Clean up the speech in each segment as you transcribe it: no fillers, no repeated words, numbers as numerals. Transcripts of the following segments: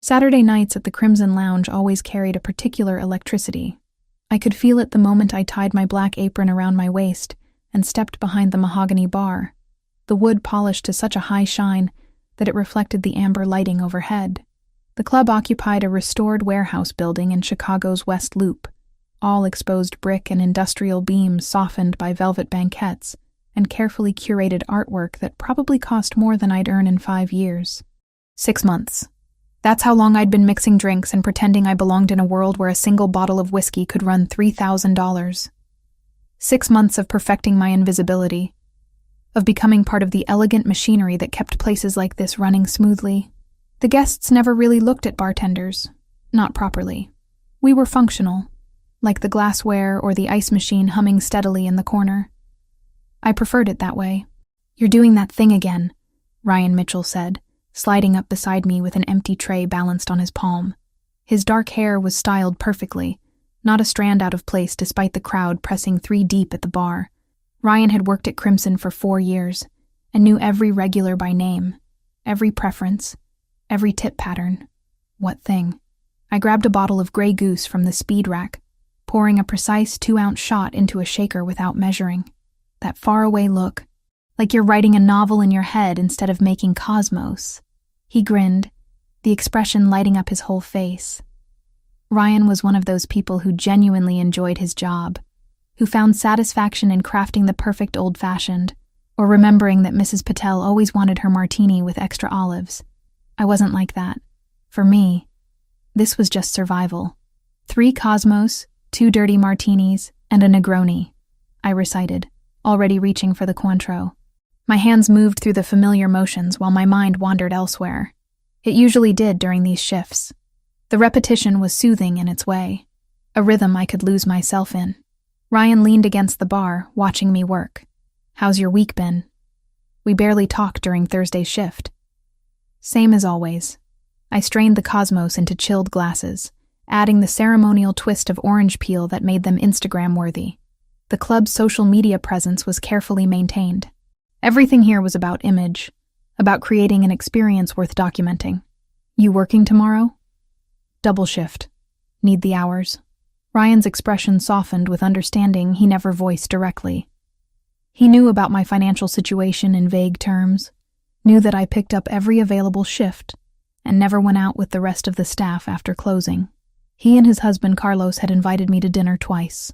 Saturday nights at the Crimson Lounge always carried a particular electricity. I could feel it the moment I tied my black apron around my waist and stepped behind the mahogany bar, the wood polished to such a high shine that it reflected the amber lighting overhead. The club occupied a restored warehouse building in Chicago's West Loop, all exposed brick and industrial beams softened by velvet banquettes and carefully curated artwork that probably cost more than I'd earn in 5 years. 6 months. That's how long I'd been mixing drinks and pretending I belonged in a world where a single bottle of whiskey could run $3,000. 6 months of perfecting my invisibility, of becoming part of the elegant machinery that kept places like this running smoothly. The guests never really looked at bartenders. Not properly. We were functional, like the glassware or the ice machine humming steadily in the corner. I preferred it that way. "You're doing that thing again," Ryan Mitchell said, sliding up beside me with an empty tray balanced on his palm. His dark hair was styled perfectly, not a strand out of place despite the crowd pressing 3 deep at the bar. Ryan had worked at Crimson for 4 years and knew every regular by name, every preference, every tip pattern. What thing? I grabbed a bottle of Grey Goose from the speed rack, pouring a precise 2-ounce shot into a shaker without measuring. That faraway look, like you're writing a novel in your head instead of making Cosmos. He grinned, the expression lighting up his whole face. Ryan was one of those people who genuinely enjoyed his job, who found satisfaction in crafting the perfect old-fashioned, or remembering that Mrs. Patel always wanted her martini with extra olives. I wasn't like that. For me, this was just survival. 3 Cosmos, 2 dirty martinis, and a Negroni, I recited, already reaching for the Cointreau. My hands moved through the familiar motions while my mind wandered elsewhere. It usually did during these shifts. The repetition was soothing in its way, a rhythm I could lose myself in. Ryan leaned against the bar, watching me work. "How's your week been?" We barely talked during Thursday's shift. Same as always. I strained the Cosmos into chilled glasses, adding the ceremonial twist of orange peel that made them Instagram-worthy. The club's social media presence was carefully maintained. Everything here was about image, about creating an experience worth documenting. "You working tomorrow?" "Double shift. Need the hours." Ryan's expression softened with understanding he never voiced directly. He knew about my financial situation in vague terms, knew that I picked up every available shift, and never went out with the rest of the staff after closing. He and his husband Carlos had invited me to dinner twice.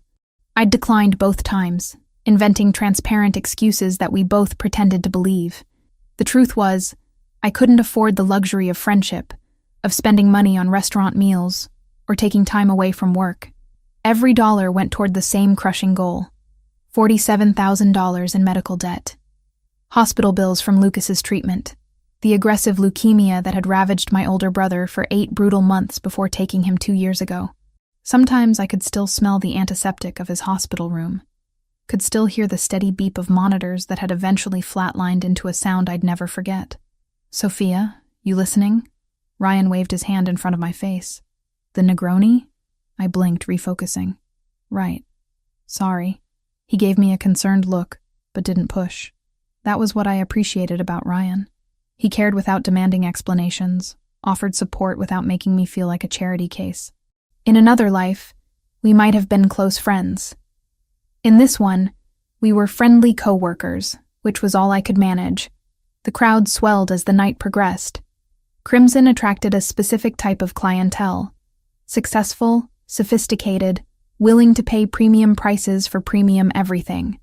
I'd declined both times, inventing transparent excuses that we both pretended to believe. The truth was, I couldn't afford the luxury of friendship, of spending money on restaurant meals, or taking time away from work. Every dollar went toward the same crushing goal: $47,000 in medical debt. Hospital bills from Lucas's treatment, the aggressive leukemia that had ravaged my older brother for 8 brutal months before taking him 2 years ago. Sometimes I could still smell the antiseptic of his hospital room, could still hear the steady beep of monitors that had eventually flatlined into a sound I'd never forget. "Sophia, you listening?" Ryan waved his hand in front of my face. "The Negroni?" I blinked, refocusing. "Right. Sorry." He gave me a concerned look, but didn't push. That was what I appreciated about Ryan. He cared without demanding explanations, offered support without making me feel like a charity case. In another life, we might have been close friends. In this one, we were friendly co-workers, which was all I could manage. The crowd swelled as the night progressed. Crimson attracted a specific type of clientele: successful, sophisticated, willing to pay premium prices for premium everything.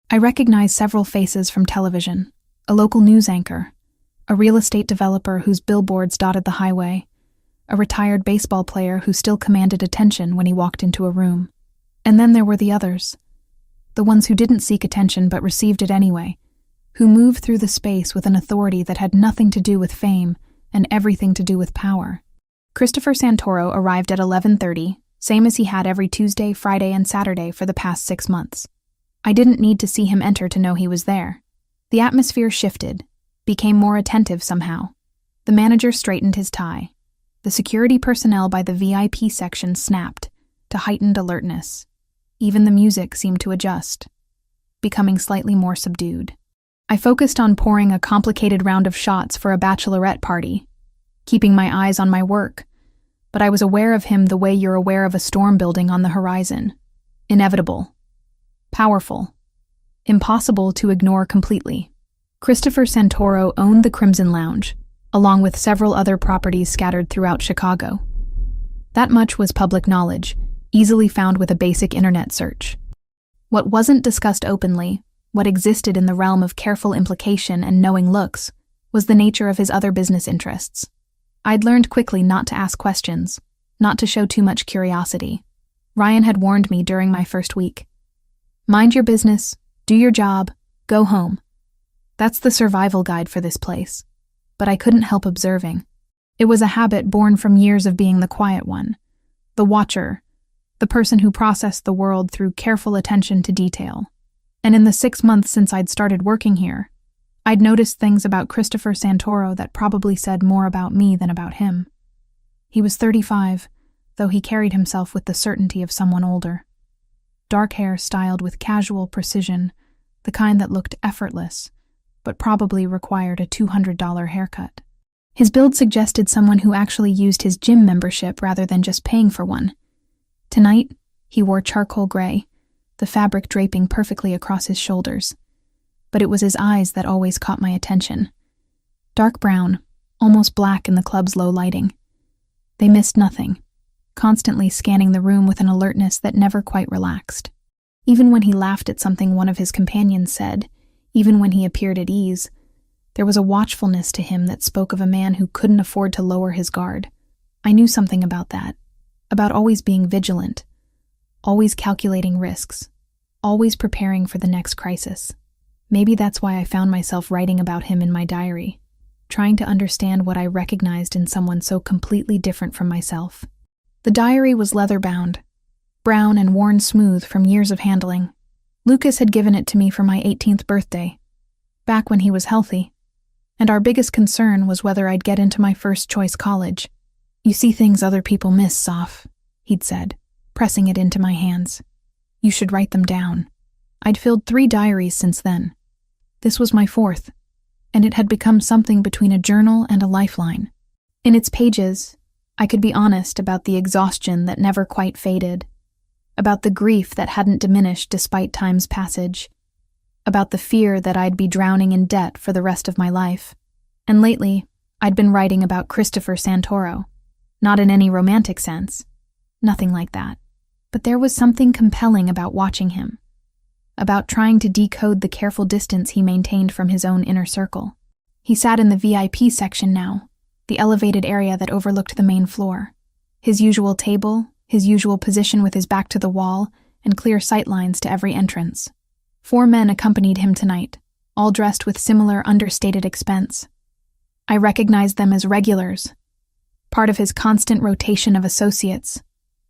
I recognized several faces from television: a local news anchor, a real estate developer whose billboards dotted the highway, a retired baseball player who still commanded attention when he walked into a room. And then there were the others, the ones who didn't seek attention but received it anyway, who moved through the space with an authority that had nothing to do with fame and everything to do with power. Christopher Santoro arrived at 11:30, same as he had every Tuesday, Friday, and Saturday for the past 6 months. I didn't need to see him enter to know he was there. The atmosphere shifted, became more attentive somehow. The manager straightened his tie. The security personnel by the VIP section snapped to heightened alertness. Even the music seemed to adjust, becoming slightly more subdued. I focused on pouring a complicated round of shots for a bachelorette party. keeping my eyes on my work, but I was aware of him the way you're aware of a storm building on the horizon. Inevitable. Powerful. Impossible to ignore completely. Christopher Santoro owned the Crimson Lounge, along with several other properties scattered throughout Chicago. That much was public knowledge, easily found with a basic internet search. What wasn't discussed openly, what existed in the realm of careful implication and knowing looks, was the nature of his other business interests. I'd learned quickly not to ask questions, not to show too much curiosity. Ryan had warned me during my first week. Mind your business, do your job, go home. That's the survival guide for this place. But I couldn't help observing. It was a habit born from years of being the quiet one, the watcher, the person who processed the world through careful attention to detail. And in the 6 months since I'd started working here, I'd noticed things about Christopher Santoro that probably said more about me than about him. He was 35, though he carried himself with the certainty of someone older. Dark hair styled with casual precision, the kind that looked effortless, but probably required a $200 haircut. His build suggested someone who actually used his gym membership rather than just paying for one. Tonight, he wore charcoal gray, the fabric draping perfectly across his shoulders. But it was his eyes that always caught my attention. Dark brown, almost black in the club's low lighting. They missed nothing, constantly scanning the room with an alertness that never quite relaxed. Even when he laughed at something one of his companions said, even when he appeared at ease, there was a watchfulness to him that spoke of a man who couldn't afford to lower his guard. I knew something about that, about always being vigilant, always calculating risks, always preparing for the next crisis. Maybe that's why I found myself writing about him in my diary, trying to understand what I recognized in someone so completely different from myself. The diary was leather-bound, brown and worn smooth from years of handling. Lucas had given it to me for my 18th birthday, back when he was healthy, and our biggest concern was whether I'd get into my first-choice college. "You see things other people miss, Soph," he'd said, pressing it into my hands. "You should write them down." I'd filled 3 diaries since then. This was my 4th, and it had become something between a journal and a lifeline. In its pages, I could be honest about the exhaustion that never quite faded, about the grief that hadn't diminished despite time's passage, about the fear that I'd be drowning in debt for the rest of my life. And lately, I'd been writing about Christopher Santoro, not in any romantic sense, nothing like that. But there was something compelling about watching him, about trying to decode the careful distance he maintained from his own inner circle. He sat in the VIP section now, the elevated area that overlooked the main floor. His usual table, his usual position with his back to the wall, and clear sightlines to every entrance. 4 men accompanied him tonight, all dressed with similar understated expense. I recognized them as regulars, part of his constant rotation of associates.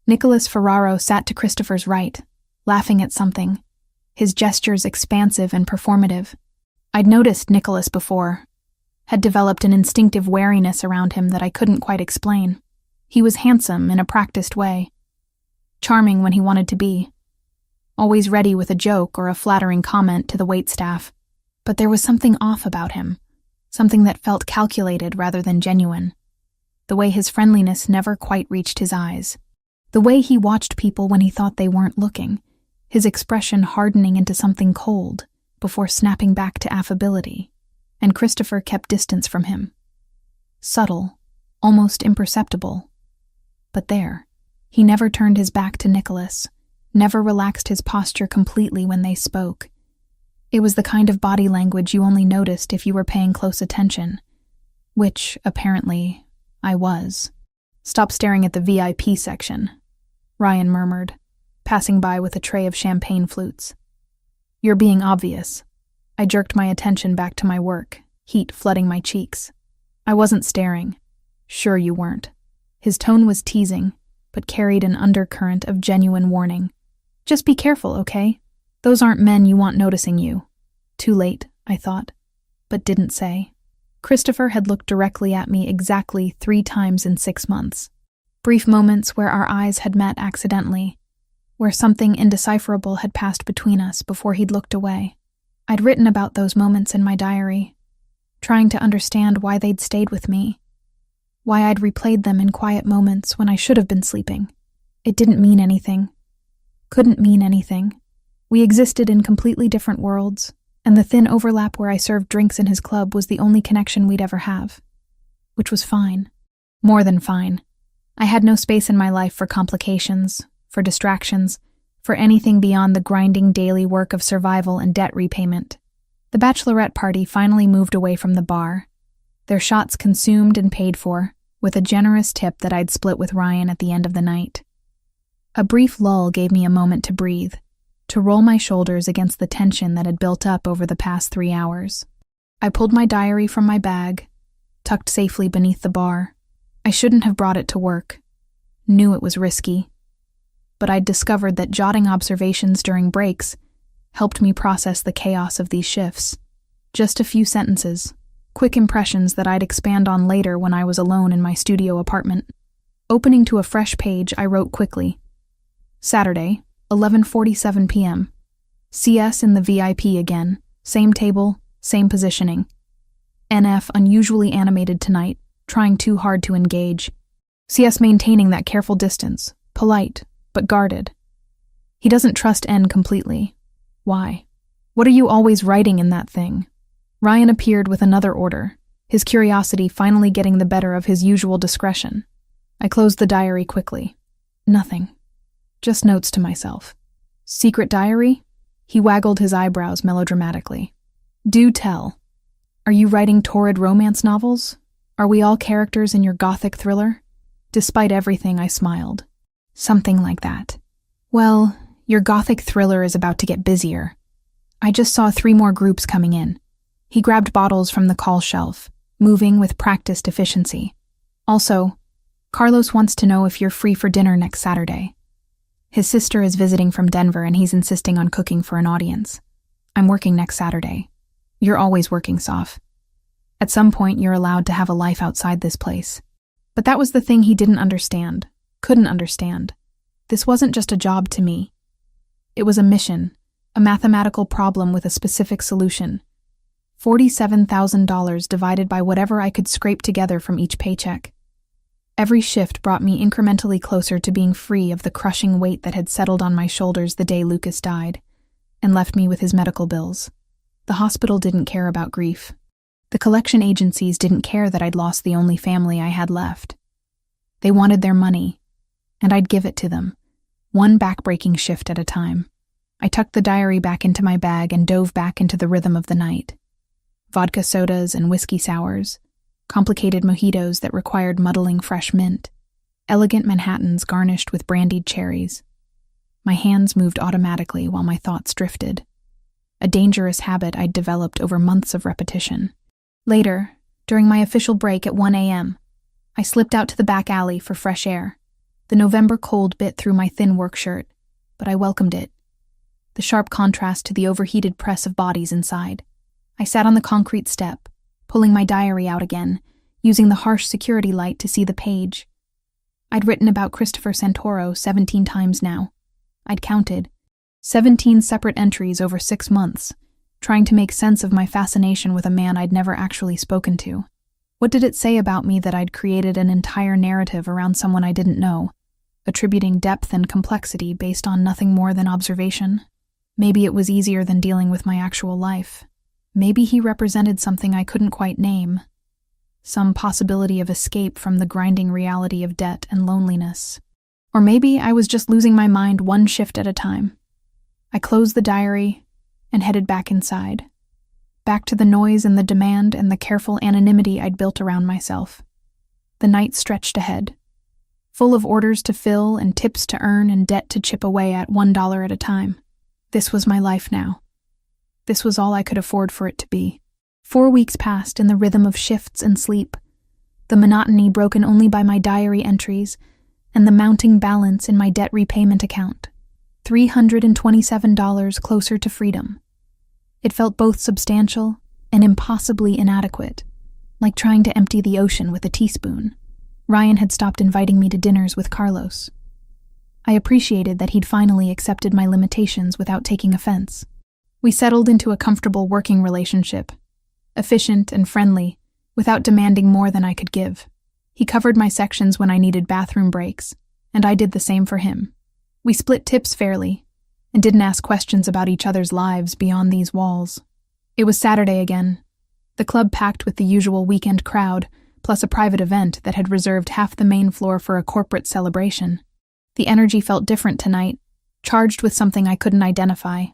Nicholas Ferraro sat to Christopher's right, laughing at something, his gestures expansive and performative. I'd noticed Nicholas before, had developed an instinctive wariness around him that I couldn't quite explain. He was handsome in a practiced way, charming when he wanted to be, always ready with a joke or a flattering comment to the waitstaff. But there was something off about him, something that felt calculated rather than genuine. The way his friendliness never quite reached his eyes. The way he watched people when he thought they weren't looking, his expression hardening into something cold before snapping back to affability. And Christopher kept distance from him. Subtle, almost imperceptible. But there, he never turned his back to Nicholas, never relaxed his posture completely when they spoke. It was the kind of body language you only noticed if you were paying close attention, which, apparently, I was. "Stop staring at the VIP section," Ryan murmured, passing by with a tray of champagne flutes. "You're being obvious." I jerked my attention back to my work, heat flooding my cheeks. "I wasn't staring." "Sure you weren't." His tone was teasing, but carried an undercurrent of genuine warning. "Just be careful, okay? Those aren't men you want noticing you." Too late, I thought, but didn't say. Christopher had looked directly at me exactly 3 times in 6 months. Brief moments where our eyes had met accidentally, where something indecipherable had passed between us before he'd looked away. I'd written about those moments in my diary, trying to understand why they'd stayed with me, why I'd replayed them in quiet moments when I should have been sleeping. It didn't mean anything. Couldn't mean anything. We existed in completely different worlds, and the thin overlap where I served drinks in his club was the only connection we'd ever have. Which was fine. More than fine. I had no space in my life for complications, for distractions, for anything beyond the grinding daily work of survival and debt repayment. The bachelorette party finally moved away from the bar, their shots consumed and paid for, with a generous tip that I'd split with Ryan at the end of the night. A brief lull gave me a moment to breathe, to roll my shoulders against the tension that had built up over the past 3 hours. I pulled my diary from my bag, tucked safely beneath the bar. I shouldn't have brought it to work. Knew it was risky. But I'd discovered that jotting observations during breaks helped me process the chaos of these shifts. Just a few sentences, quick impressions that I'd expand on later when I was alone in my studio apartment. Opening to a fresh page, I wrote quickly. Saturday, 11:47 p.m. CS in the VIP again. Same table, same positioning. NF unusually animated tonight, trying too hard to engage. CS maintaining that careful distance, polite, but guarded. He doesn't trust N completely. Why? What are you always writing in that thing? Ryan appeared with another order, his curiosity finally getting the better of his usual discretion. I closed the diary quickly. Nothing. Just notes to myself. Secret diary? He waggled his eyebrows melodramatically. Do tell. Are you writing torrid romance novels? Are we all characters in your gothic thriller? Despite everything, I smiled. Something like that. Well, your gothic thriller is about to get busier. I just saw 3 more groups coming in. He grabbed bottles from the call shelf, moving with practiced efficiency. Also, Carlos wants to know if you're free for dinner next Saturday. His sister is visiting from Denver and he's insisting on cooking for an audience. I'm working next Saturday. You're always working, Soph. At some point, you're allowed to have a life outside this place. But that was the thing he didn't understand, couldn't understand. This wasn't just a job to me. It was a mission, a mathematical problem with a specific solution. $47,000 divided by whatever I could scrape together from each paycheck. Every shift brought me incrementally closer to being free of the crushing weight that had settled on my shoulders the day Lucas died, and left me with his medical bills. The hospital didn't care about grief. The collection agencies didn't care that I'd lost the only family I had left. They wanted their money, and I'd give it to them, one backbreaking shift at a time. I tucked the diary back into my bag and dove back into the rhythm of the night. Vodka sodas and whiskey sours, complicated mojitos that required muddling fresh mint, elegant Manhattans garnished with brandied cherries. My hands moved automatically while my thoughts drifted. A dangerous habit I'd developed over months of repetition. Later, during my official break at 1 a.m., I slipped out to the back alley for fresh air. The November cold bit through my thin work shirt, but I welcomed it. The sharp contrast to the overheated press of bodies inside. I sat on the concrete step, pulling my diary out again, using the harsh security light to see the page. I'd written about Christopher Santoro 17 times now. I'd counted. 17 separate entries over 6 months, trying to make sense of my fascination with a man I'd never actually spoken to. What did it say about me that I'd created an entire narrative around someone I didn't know, attributing depth and complexity based on nothing more than observation? Maybe it was easier than dealing with my actual life. Maybe he represented something I couldn't quite name. Some possibility of escape from the grinding reality of debt and loneliness. Or maybe I was just losing my mind one shift at a time. I closed the diary and headed back inside. Back to the noise and the demand and the careful anonymity I'd built around myself. The night stretched ahead, full of orders to fill and tips to earn and debt to chip away at $1 at a time. This was my life now. This was all I could afford for it to be. 4 weeks passed in the rhythm of shifts and sleep, the monotony broken only by my diary entries and the mounting balance in my debt repayment account. $327 closer to freedom. It felt both substantial and impossibly inadequate, like trying to empty the ocean with a teaspoon. Ryan had stopped inviting me to dinners with Carlos. I appreciated that he'd finally accepted my limitations without taking offense. We settled into a comfortable working relationship, efficient and friendly, without demanding more than I could give. He covered my sections when I needed bathroom breaks, and I did the same for him. We split tips fairly, and didn't ask questions about each other's lives beyond these walls. It was Saturday again, the club packed with the usual weekend crowd, plus a private event that had reserved half the main floor for a corporate celebration. The energy felt different tonight, charged with something I couldn't identify.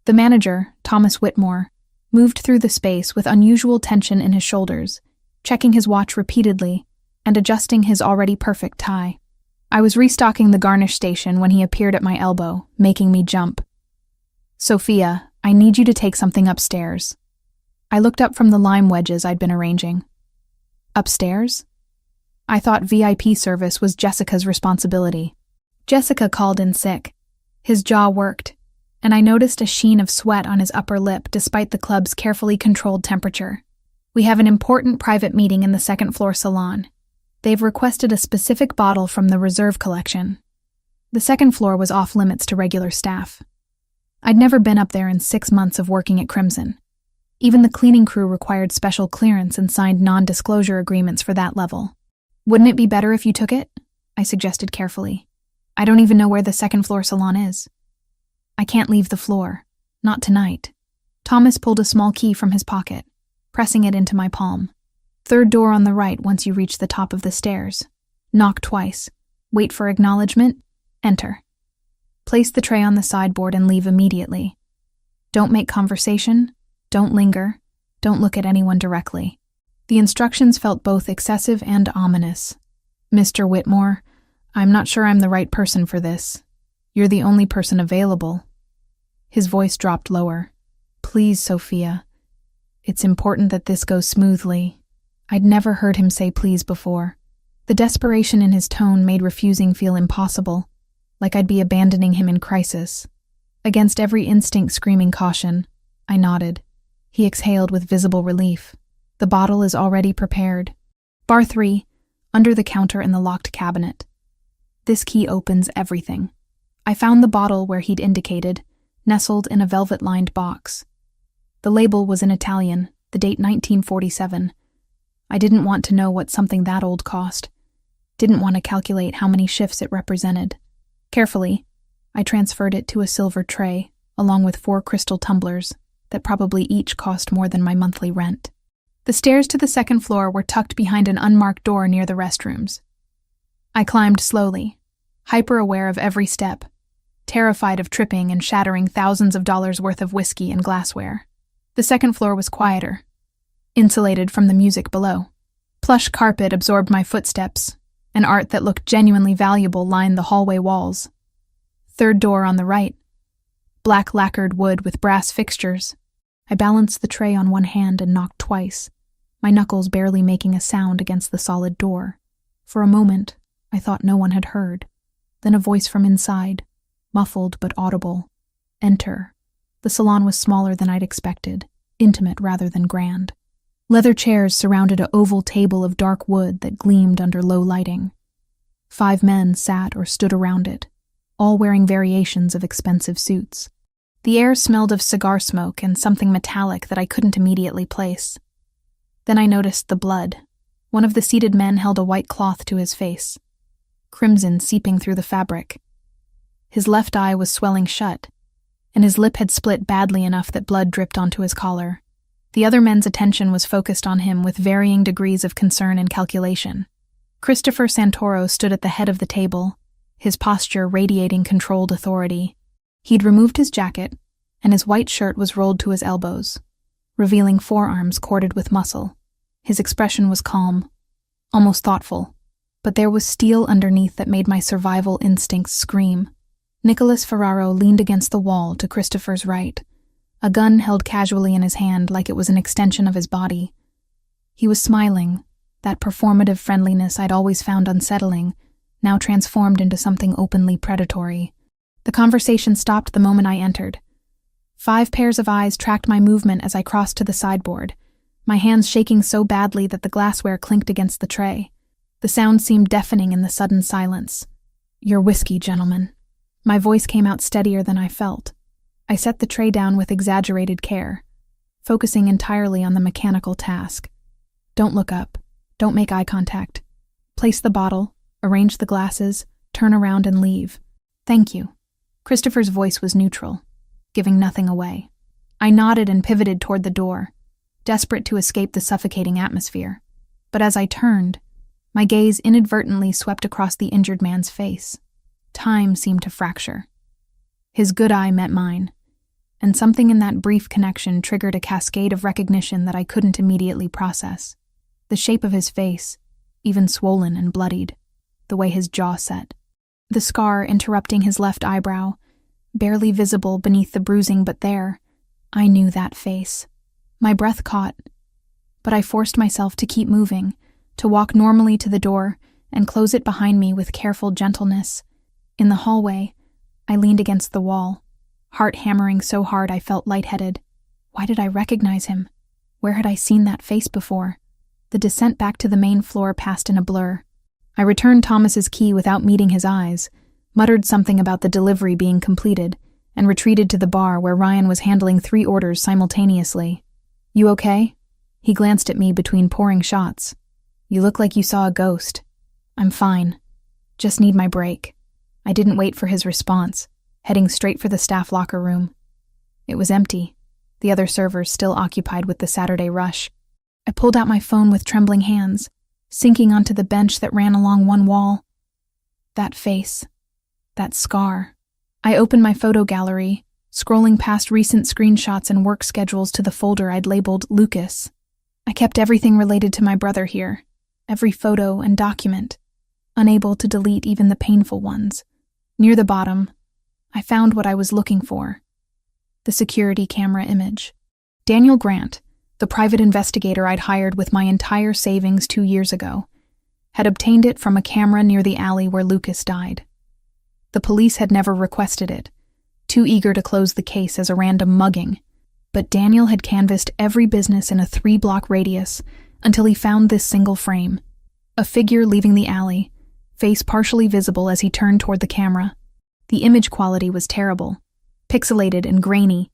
The manager, Thomas Whitmore, moved through the space with unusual tension in his shoulders, checking his watch repeatedly and adjusting his already perfect tie. I was restocking the garnish station when he appeared at my elbow, making me jump. "Sophia, I need you to take something upstairs." I looked up from the lime wedges I'd been arranging. Upstairs? I thought VIP service was Jessica's responsibility. Jessica called in sick. His jaw worked, and I noticed a sheen of sweat on his upper lip despite the club's carefully controlled temperature. "We have an important private meeting in the second-floor salon. They've requested a specific bottle from the reserve collection." The second floor was off-limits to regular staff. I'd never been up there in 6 months of working at Crimson. Even the cleaning crew required special clearance and signed non-disclosure agreements for that level. "Wouldn't it be better if you took it?" I suggested carefully. "I don't even know where the second-floor salon is." "I can't leave the floor. Not tonight." Thomas pulled a small key from his pocket, pressing it into my palm. "Third door on the right once you reach the top of the stairs. Knock twice. Wait for acknowledgement. Enter. Place the tray on the sideboard and leave immediately. Don't make conversation. Don't linger. Don't look at anyone directly." The instructions felt both excessive and ominous. "Mr. Whitmore, I'm not sure I'm the right person for this. You're the only person available." His voice dropped lower. "Please, Sophia. It's important that this goes smoothly." I'd never heard him say please before. The desperation in his tone made refusing feel impossible, like I'd be abandoning him in crisis. Against every instinct screaming caution, I nodded. He exhaled with visible relief. "The bottle is already prepared. Bar 3, under the counter in the locked cabinet. This key opens everything." I found the bottle where he'd indicated, nestled in a velvet-lined box. The label was in Italian, the date 1947. I didn't want to know what something that old cost. Didn't want to calculate how many shifts it represented. Carefully, I transferred it to a silver tray, along with 4 crystal tumblers that probably each cost more than my monthly rent. The stairs to the second floor were tucked behind an unmarked door near the restrooms. I climbed slowly, hyper-aware of every step, terrified of tripping and shattering thousands of dollars worth of whiskey and glassware. The second floor was quieter, insulated from the music below. Plush carpet absorbed my footsteps, and art that looked genuinely valuable lined the hallway walls. Third door on the right. Black lacquered wood with brass fixtures. I balanced the tray on one hand and knocked twice, my knuckles barely making a sound against the solid door. For a moment, I thought no one had heard. Then a voice from inside, muffled but audible. "Enter." The salon was smaller than I'd expected, intimate rather than grand. Leather chairs surrounded an oval table of dark wood that gleamed under low lighting. 5 men sat or stood around it, all wearing variations of expensive suits. The air smelled of cigar smoke and something metallic that I couldn't immediately place. Then I noticed the blood. One of the seated men held a white cloth to his face, crimson seeping through the fabric. His left eye was swelling shut, and his lip had split badly enough that blood dripped onto his collar. The other men's attention was focused on him with varying degrees of concern and calculation. Christopher Santoro stood at the head of the table, his posture radiating controlled authority. He'd removed his jacket, and his white shirt was rolled to his elbows, revealing forearms corded with muscle. His expression was calm, almost thoughtful, but there was steel underneath that made my survival instincts scream. Nicholas Ferraro leaned against the wall to Christopher's right, a gun held casually in his hand like it was an extension of his body. He was smiling, that performative friendliness I'd always found unsettling, now transformed into something openly predatory. The conversation stopped the moment I entered. 5 pairs of eyes tracked my movement as I crossed to the sideboard, my hands shaking so badly that the glassware clinked against the tray. The sound seemed deafening in the sudden silence. "Your whiskey, gentlemen." My voice came out steadier than I felt. I set the tray down with exaggerated care, focusing entirely on the mechanical task. "Don't look up. Don't make eye contact. Place the bottle, arrange the glasses, turn around and leave. Thank you. Christopher's voice was neutral, giving nothing away. I nodded and pivoted toward the door, desperate to escape the suffocating atmosphere. But as I turned, my gaze inadvertently swept across the injured man's face. Time seemed to fracture. His good eye met mine, and something in that brief connection triggered a cascade of recognition that I couldn't immediately process. The shape of his face, even swollen and bloodied, the way his jaw set, the scar interrupting his left eyebrow, barely visible beneath the bruising, but there, I knew that face. My breath caught, but I forced myself to keep moving, to walk normally to the door and close it behind me with careful gentleness. In the hallway, I leaned against the wall, heart hammering so hard I felt lightheaded. Why did I recognize him? Where had I seen that face before? The descent back to the main floor passed in a blur. I returned Thomas's key without meeting his eyes, muttered something about the delivery being completed, and retreated to the bar where Ryan was handling 3 orders simultaneously. You okay? He glanced at me between pouring shots. You look like you saw a ghost. I'm fine. Just need my break. I didn't wait for his response, heading straight for the staff locker room. It was empty, the other servers still occupied with the Saturday rush. I pulled out my phone with trembling hands, sinking onto the bench that ran along one wall. That face. That scar. I opened my photo gallery, scrolling past recent screenshots and work schedules to the folder I'd labeled Lucas. I kept everything related to my brother here, every photo and document, unable to delete even the painful ones. Near the bottom, I found what I was looking for. The security camera image. Daniel Grant, the private investigator I'd hired with my entire savings 2 years ago, had obtained it from a camera near the alley where Lucas died. The police had never requested it, too eager to close the case as a random mugging, but Daniel had canvassed every business in a 3-block radius until he found this single frame. A figure leaving the alley, face partially visible as he turned toward the camera. The image quality was terrible, pixelated and grainy,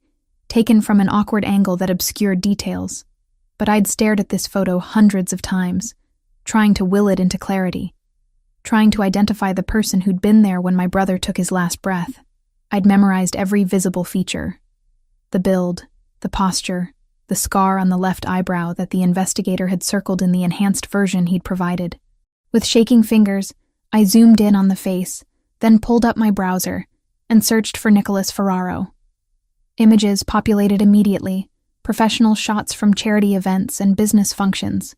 taken from an awkward angle that obscured details. But I'd stared at this photo hundreds of times, trying to will it into clarity, trying to identify the person who'd been there when my brother took his last breath. I'd memorized every visible feature. The build, the posture, the scar on the left eyebrow that the investigator had circled in the enhanced version he'd provided. With shaking fingers, I zoomed in on the face, then pulled up my browser and searched for Nicholas Ferraro. Images populated immediately, professional shots from charity events and business functions.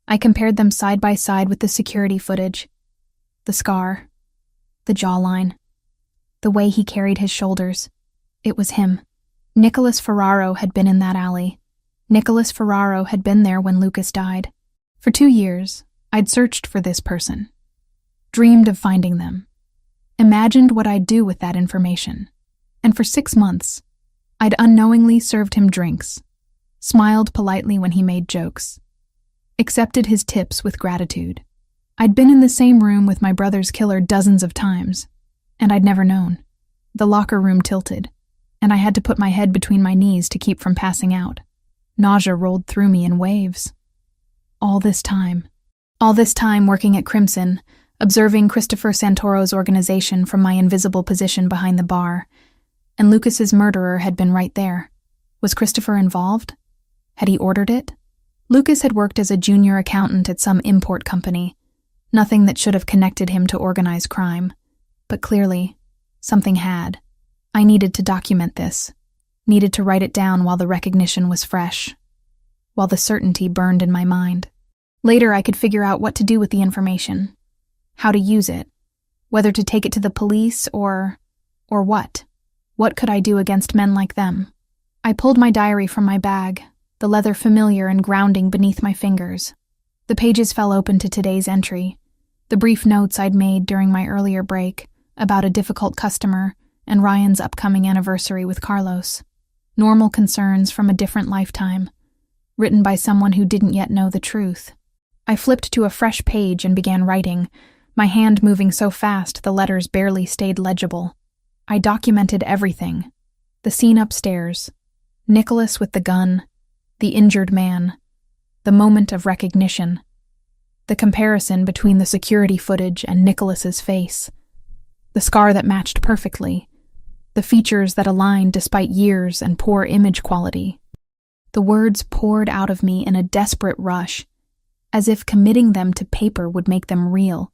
I compared them side by side with the security footage. The scar, the jawline, the way he carried his shoulders. It was him. Nicholas Ferraro had been in that alley. Nicholas Ferraro had been there when Lucas died. For 2 years, I'd searched for this person, dreamed of finding them, imagined what I'd do with that information. And for 6 months, I'd unknowingly served him drinks, smiled politely when he made jokes, accepted his tips with gratitude. I'd been in the same room with my brother's killer dozens of times, and I'd never known. The locker room tilted, and I had to put my head between my knees to keep from passing out. Nausea rolled through me in waves. All this time working at Crimson, observing Christopher Santoro's organization from my invisible position behind the bar, and Lucas's murderer had been right there. Was Christopher involved? Had he ordered it? Lucas had worked as a junior accountant at some import company, nothing that should have connected him to organized crime. But clearly, something had. I needed to document this, needed to write it down while the recognition was fresh, while the certainty burned in my mind. Later I could figure out what to do with the information, how to use it, whether to take it to the police or what. What could I do against men like them? I pulled my diary from my bag, the leather familiar and grounding beneath my fingers. The pages fell open to today's entry, the brief notes I'd made during my earlier break about a difficult customer and Ryan's upcoming anniversary with Carlos. Normal concerns from a different lifetime, written by someone who didn't yet know the truth. I flipped to a fresh page and began writing, my hand moving so fast the letters barely stayed legible. I documented everything. The scene upstairs, Nicholas with the gun, the injured man, the moment of recognition. The comparison between the security footage and Nicholas's face. The scar that matched perfectly. The features that aligned despite years and poor image quality. The words poured out of me in a desperate rush, as if committing them to paper would make them real,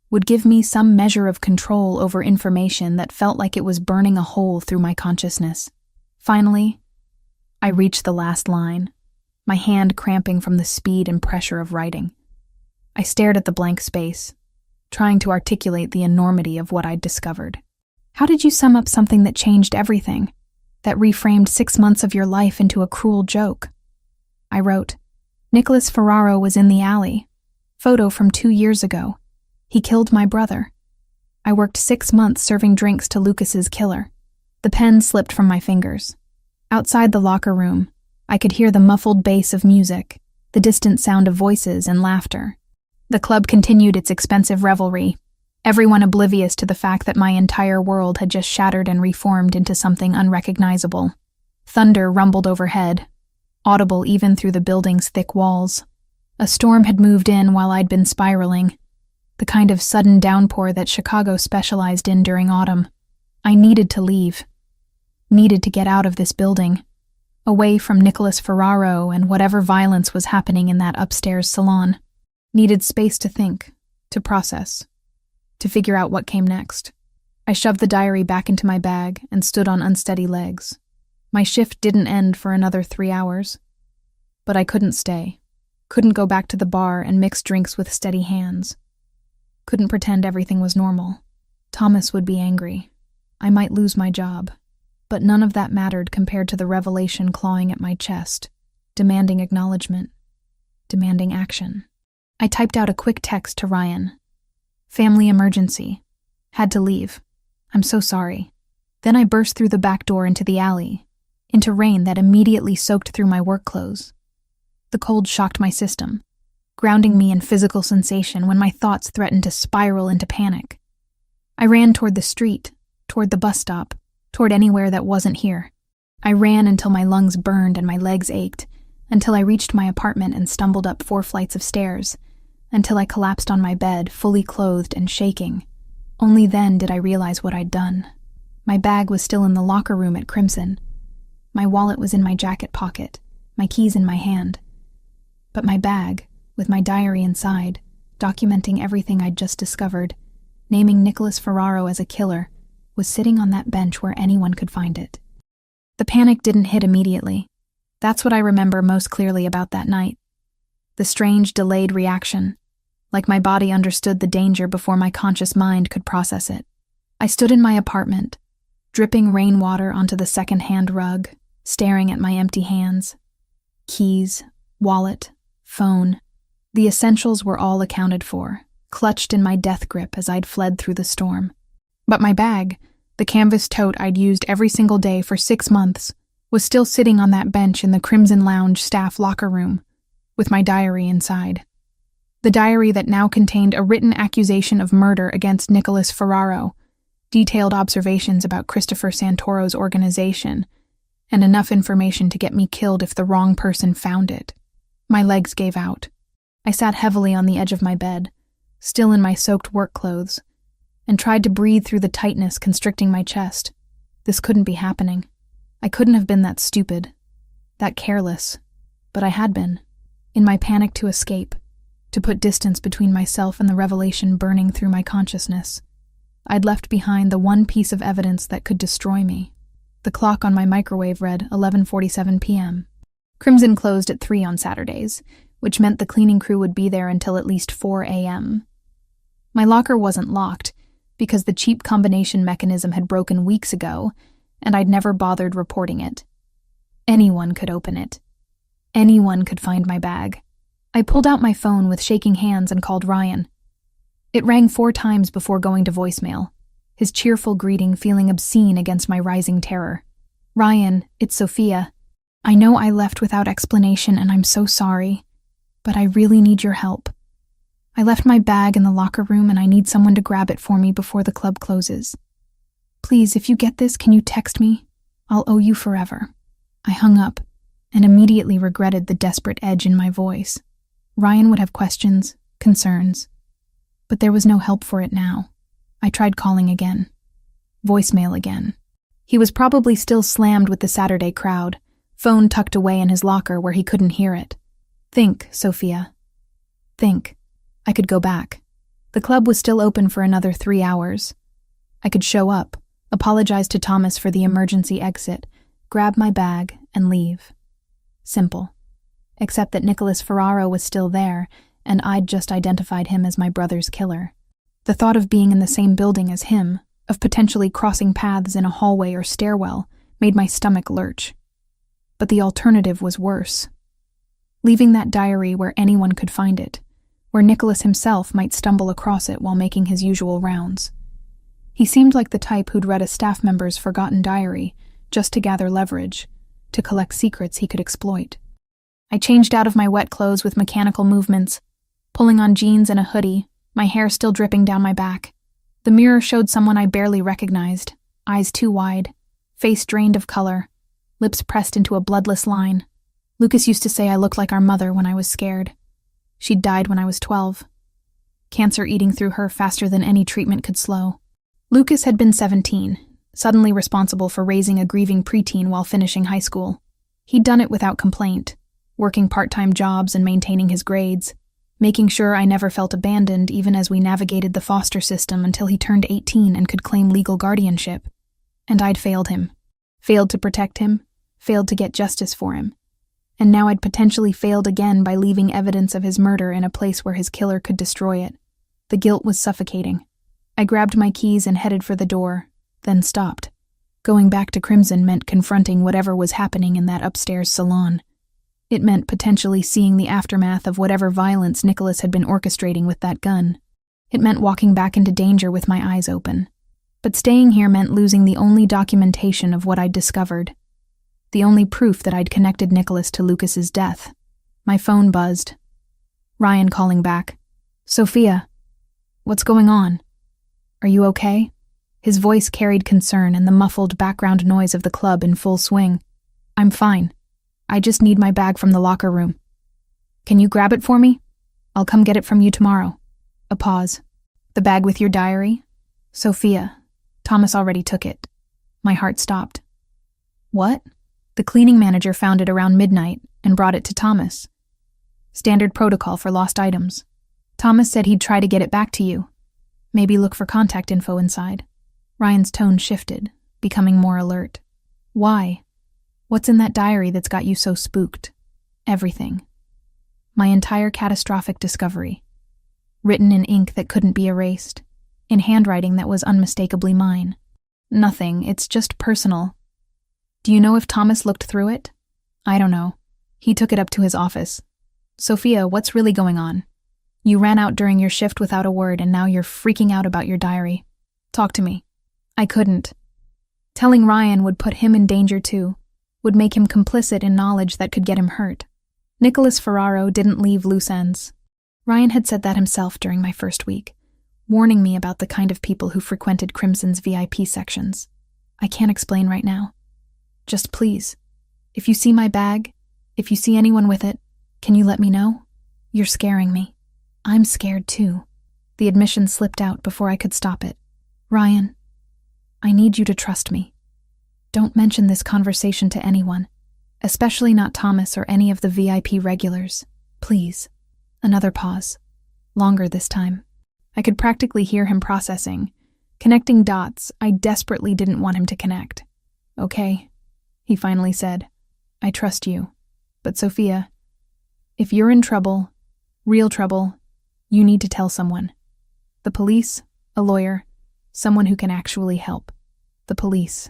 would give me some measure of control over information that felt like it was burning a hole through my consciousness. Finally, I reached the last line, my hand cramping from the speed and pressure of writing. I stared at the blank space, trying to articulate the enormity of what I'd discovered. How did you sum up something that changed everything, that reframed 6 months of your life into a cruel joke? I wrote, Nicholas Ferraro was in the alley. Photo from 2 years ago. He killed my brother. I worked 6 months serving drinks to Lucas's killer. The pen slipped from my fingers. Outside the locker room, I could hear the muffled bass of music, the distant sound of voices and laughter. The club continued its expensive revelry, everyone oblivious to the fact that my entire world had just shattered and reformed into something unrecognizable. Thunder rumbled overhead, audible even through the building's thick walls. A storm had moved in while I'd been spiraling, the kind of sudden downpour that Chicago specialized in during autumn. I needed to leave. Needed to get out of this building, away from Nicholas Ferraro and whatever violence was happening in that upstairs salon. Needed space to think, to process, to figure out what came next. I shoved the diary back into my bag and stood on unsteady legs. My shift didn't end for another 3 hours. But I couldn't stay. Couldn't go back to the bar and mix drinks with steady hands. Couldn't pretend everything was normal. Thomas would be angry. I might lose my job. But none of that mattered compared to the revelation clawing at my chest, demanding acknowledgement, demanding action. I typed out a quick text to Ryan. Family emergency. Had to leave. I'm so sorry. Then I burst through the back door into the alley, into rain that immediately soaked through my work clothes. The cold shocked my system, grounding me in physical sensation when my thoughts threatened to spiral into panic. I ran toward the street, toward the bus stop, toward anywhere that wasn't here. I ran until my lungs burned and my legs ached, until I reached my apartment and stumbled up 4 flights of stairs, until I collapsed on my bed, fully clothed and shaking. Only then did I realize what I'd done. My bag was still in the locker room at Crimson. My wallet was in my jacket pocket, my keys in my hand. But my bag, with my diary inside, documenting everything I'd just discovered, naming Nicholas Ferraro as a killer, was sitting on that bench where anyone could find it. The panic didn't hit immediately. That's what I remember most clearly about that night. The strange, delayed reaction, like my body understood the danger before my conscious mind could process it. I stood in my apartment, dripping rainwater onto the second-hand rug, staring at my empty hands. Keys, wallet, phone. The essentials were all accounted for, clutched in my death grip as I'd fled through the storm. But my bag, the canvas tote I'd used every single day for 6 months, was still sitting on that bench in the Crimson Lounge staff locker room, with my diary inside. The diary that now contained a written accusation of murder against Nicholas Ferraro, detailed observations about Christopher Santoro's organization, and enough information to get me killed if the wrong person found it. My legs gave out. I sat heavily on the edge of my bed, still in my soaked work clothes, and tried to breathe through the tightness constricting my chest. This couldn't be happening. I couldn't have been that stupid, that careless, but I had been. In my panic to escape, to put distance between myself and the revelation burning through my consciousness, I'd left behind the one piece of evidence that could destroy me. The clock on my microwave read 11:47 p.m. Crimson closed at 3 on Saturdays, which meant the cleaning crew would be there until at least 4 a.m. My locker wasn't locked, because the cheap combination mechanism had broken weeks ago, and I'd never bothered reporting it. Anyone could open it. Anyone could find my bag. I pulled out my phone with shaking hands and called Ryan. It rang 4 times before going to voicemail, his cheerful greeting feeling obscene against my rising terror. Ryan, it's Sophia. I know I left without explanation and I'm so sorry, but I really need your help. I left my bag in the locker room and I need someone to grab it for me before the club closes. Please, if you get this, can you text me? I'll owe you forever. I hung up and immediately regretted the desperate edge in my voice. Ryan would have questions, concerns. But there was no help for it now. I tried calling again. Voicemail again. He was probably still slammed with the Saturday crowd, phone tucked away in his locker where he couldn't hear it. Think, Sophia. Think. I could go back. The club was still open for another 3 hours. I could show up, apologize to Thomas for the emergency exit, grab my bag, and leave. Simple. Except that Nicholas Ferraro was still there, and I'd just identified him as my brother's killer. The thought of being in the same building as him, of potentially crossing paths in a hallway or stairwell, made my stomach lurch. But the alternative was worse. Leaving that diary where anyone could find it, where Nicholas himself might stumble across it while making his usual rounds. He seemed like the type who'd read a staff member's forgotten diary just to gather leverage, to collect secrets he could exploit. I changed out of my wet clothes with mechanical movements, pulling on jeans and a hoodie, my hair still dripping down my back. The mirror showed someone I barely recognized, eyes too wide, face drained of color, lips pressed into a bloodless line. Lucas used to say I looked like our mother when I was scared. She'd died when I was 12. Cancer eating through her faster than any treatment could slow. Lucas had been 17, suddenly responsible for raising a grieving preteen while finishing high school. He'd done it without complaint, working part-time jobs and maintaining his grades, making sure I never felt abandoned even as we navigated the foster system until he turned 18 and could claim legal guardianship. And I'd failed him. Failed to protect him, failed to get justice for him. And now I'd potentially failed again by leaving evidence of his murder in a place where his killer could destroy it. The guilt was suffocating. I grabbed my keys and headed for the door, then stopped. Going back to Crimson meant confronting whatever was happening in that upstairs salon. It meant potentially seeing the aftermath of whatever violence Nicholas had been orchestrating with that gun. It meant walking back into danger with my eyes open. But staying here meant losing the only documentation of what I'd discovered. The only proof that I'd connected Nicholas to Lucas's death. My phone buzzed. Ryan calling back. Sophia, what's going on? Are you okay? His voice carried concern and the muffled background noise of the club in full swing. I'm fine. I just need my bag from the locker room. Can you grab it for me? I'll come get it from you tomorrow. A pause. The bag with your diary? Sophia. Thomas already took it. My heart stopped. What? The cleaning manager found it around midnight and brought it to Thomas. Standard protocol for lost items. Thomas said he'd try to get it back to you. Maybe look for contact info inside. Ryan's tone shifted, becoming more alert. Why? What's in that diary that's got you so spooked? Everything. My entire catastrophic discovery. Written in ink that couldn't be erased. In handwriting that was unmistakably mine. Nothing, it's just personal. Do you know if Thomas looked through it? I don't know. He took it up to his office. Sophia, what's really going on? You ran out during your shift without a word and now you're freaking out about your diary. Talk to me. I couldn't. Telling Ryan would put him in danger too, would make him complicit in knowledge that could get him hurt. Nicholas Ferraro didn't leave loose ends. Ryan had said that himself during my first week, warning me about the kind of people who frequented Crimson's VIP sections. I can't explain right now. Just please, if you see my bag, if you see anyone with it, can you let me know? You're scaring me. I'm scared too. The admission slipped out before I could stop it. Ryan, I need you to trust me. Don't mention this conversation to anyone, especially not Thomas or any of the VIP regulars. Please. Another pause. Longer this time. I could practically hear him processing, connecting dots I desperately didn't want him to connect. Okay, he finally said. I trust you. But Sophia, if you're in trouble, real trouble, you need to tell someone. The police, a lawyer, someone who can actually help. The police.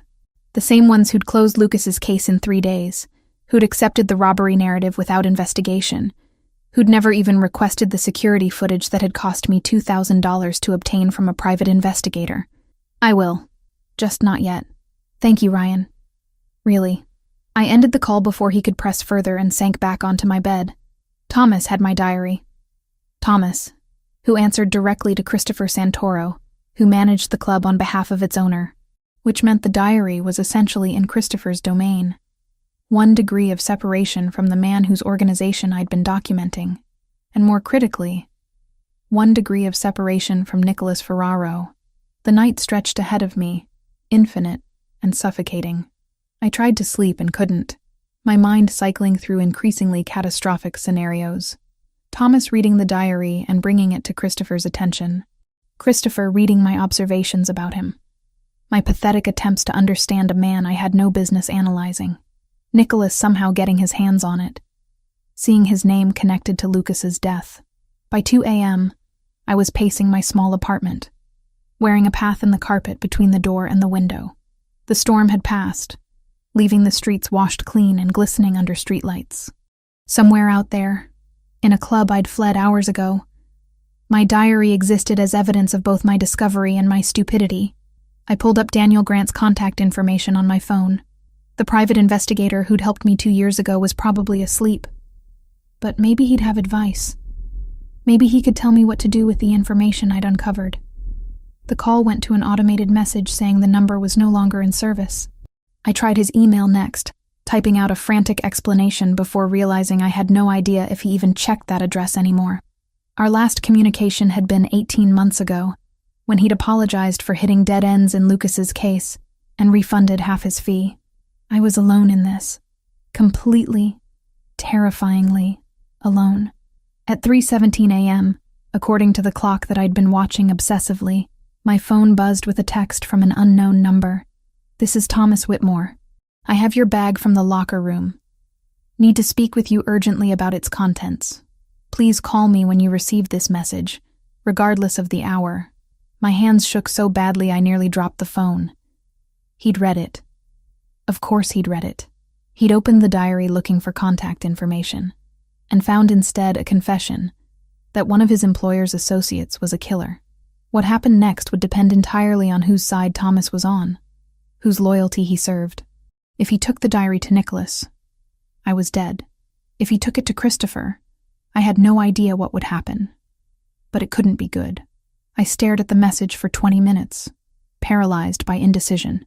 The same ones who'd closed Lucas's case in 3 days, who'd accepted the robbery narrative without investigation, who'd never even requested the security footage that had cost me $2,000 to obtain from a private investigator. I will. Just not yet. Thank you, Ryan. Really. I ended the call before he could press further and sank back onto my bed. Thomas had my diary. Thomas, who answered directly to Christopher Santoro, who managed the club on behalf of its owner, which meant the diary was essentially in Christopher's domain. 1 degree of separation from the man whose organization I'd been documenting, and more critically, 1 degree of separation from Nicholas Ferraro. The night stretched ahead of me, infinite and suffocating. I tried to sleep and couldn't, my mind cycling through increasingly catastrophic scenarios. Thomas reading the diary and bringing it to Christopher's attention. Christopher reading my observations about him. My pathetic attempts to understand a man I had no business analyzing. Nicholas somehow getting his hands on it. Seeing his name connected to Lucas's death. By 2 a.m., I was pacing my small apartment, wearing a path in the carpet between the door and the window. The storm had passed, leaving the streets washed clean and glistening under streetlights. Somewhere out there, in a club I'd fled hours ago, my diary existed as evidence of both my discovery and my stupidity. I pulled up Daniel Grant's contact information on my phone. The private investigator who'd helped me 2 years ago was probably asleep. But maybe he'd have advice. Maybe he could tell me what to do with the information I'd uncovered. The call went to an automated message saying the number was no longer in service. I tried his email next, typing out a frantic explanation before realizing I had no idea if he even checked that address anymore. Our last communication had been 18 months ago, when he'd apologized for hitting dead ends in Lucas's case and refunded half his fee. I was alone in this. Completely, terrifyingly alone. At 3:17 a.m., according to the clock that I'd been watching obsessively, my phone buzzed with a text from an unknown number. "This is Thomas Whitmore. I have your bag from the locker room. Need to speak with you urgently about its contents. Please call me when you receive this message, regardless of the hour." My hands shook so badly I nearly dropped the phone. He'd read it. Of course he'd read it. He'd opened the diary looking for contact information, and found instead a confession that one of his employer's associates was a killer. What happened next would depend entirely on whose side Thomas was on, whose loyalty he served. If he took the diary to Nicholas, I was dead. If he took it to Christopher, I had no idea what would happen. But it couldn't be good. I stared at the message for 20 minutes, paralyzed by indecision.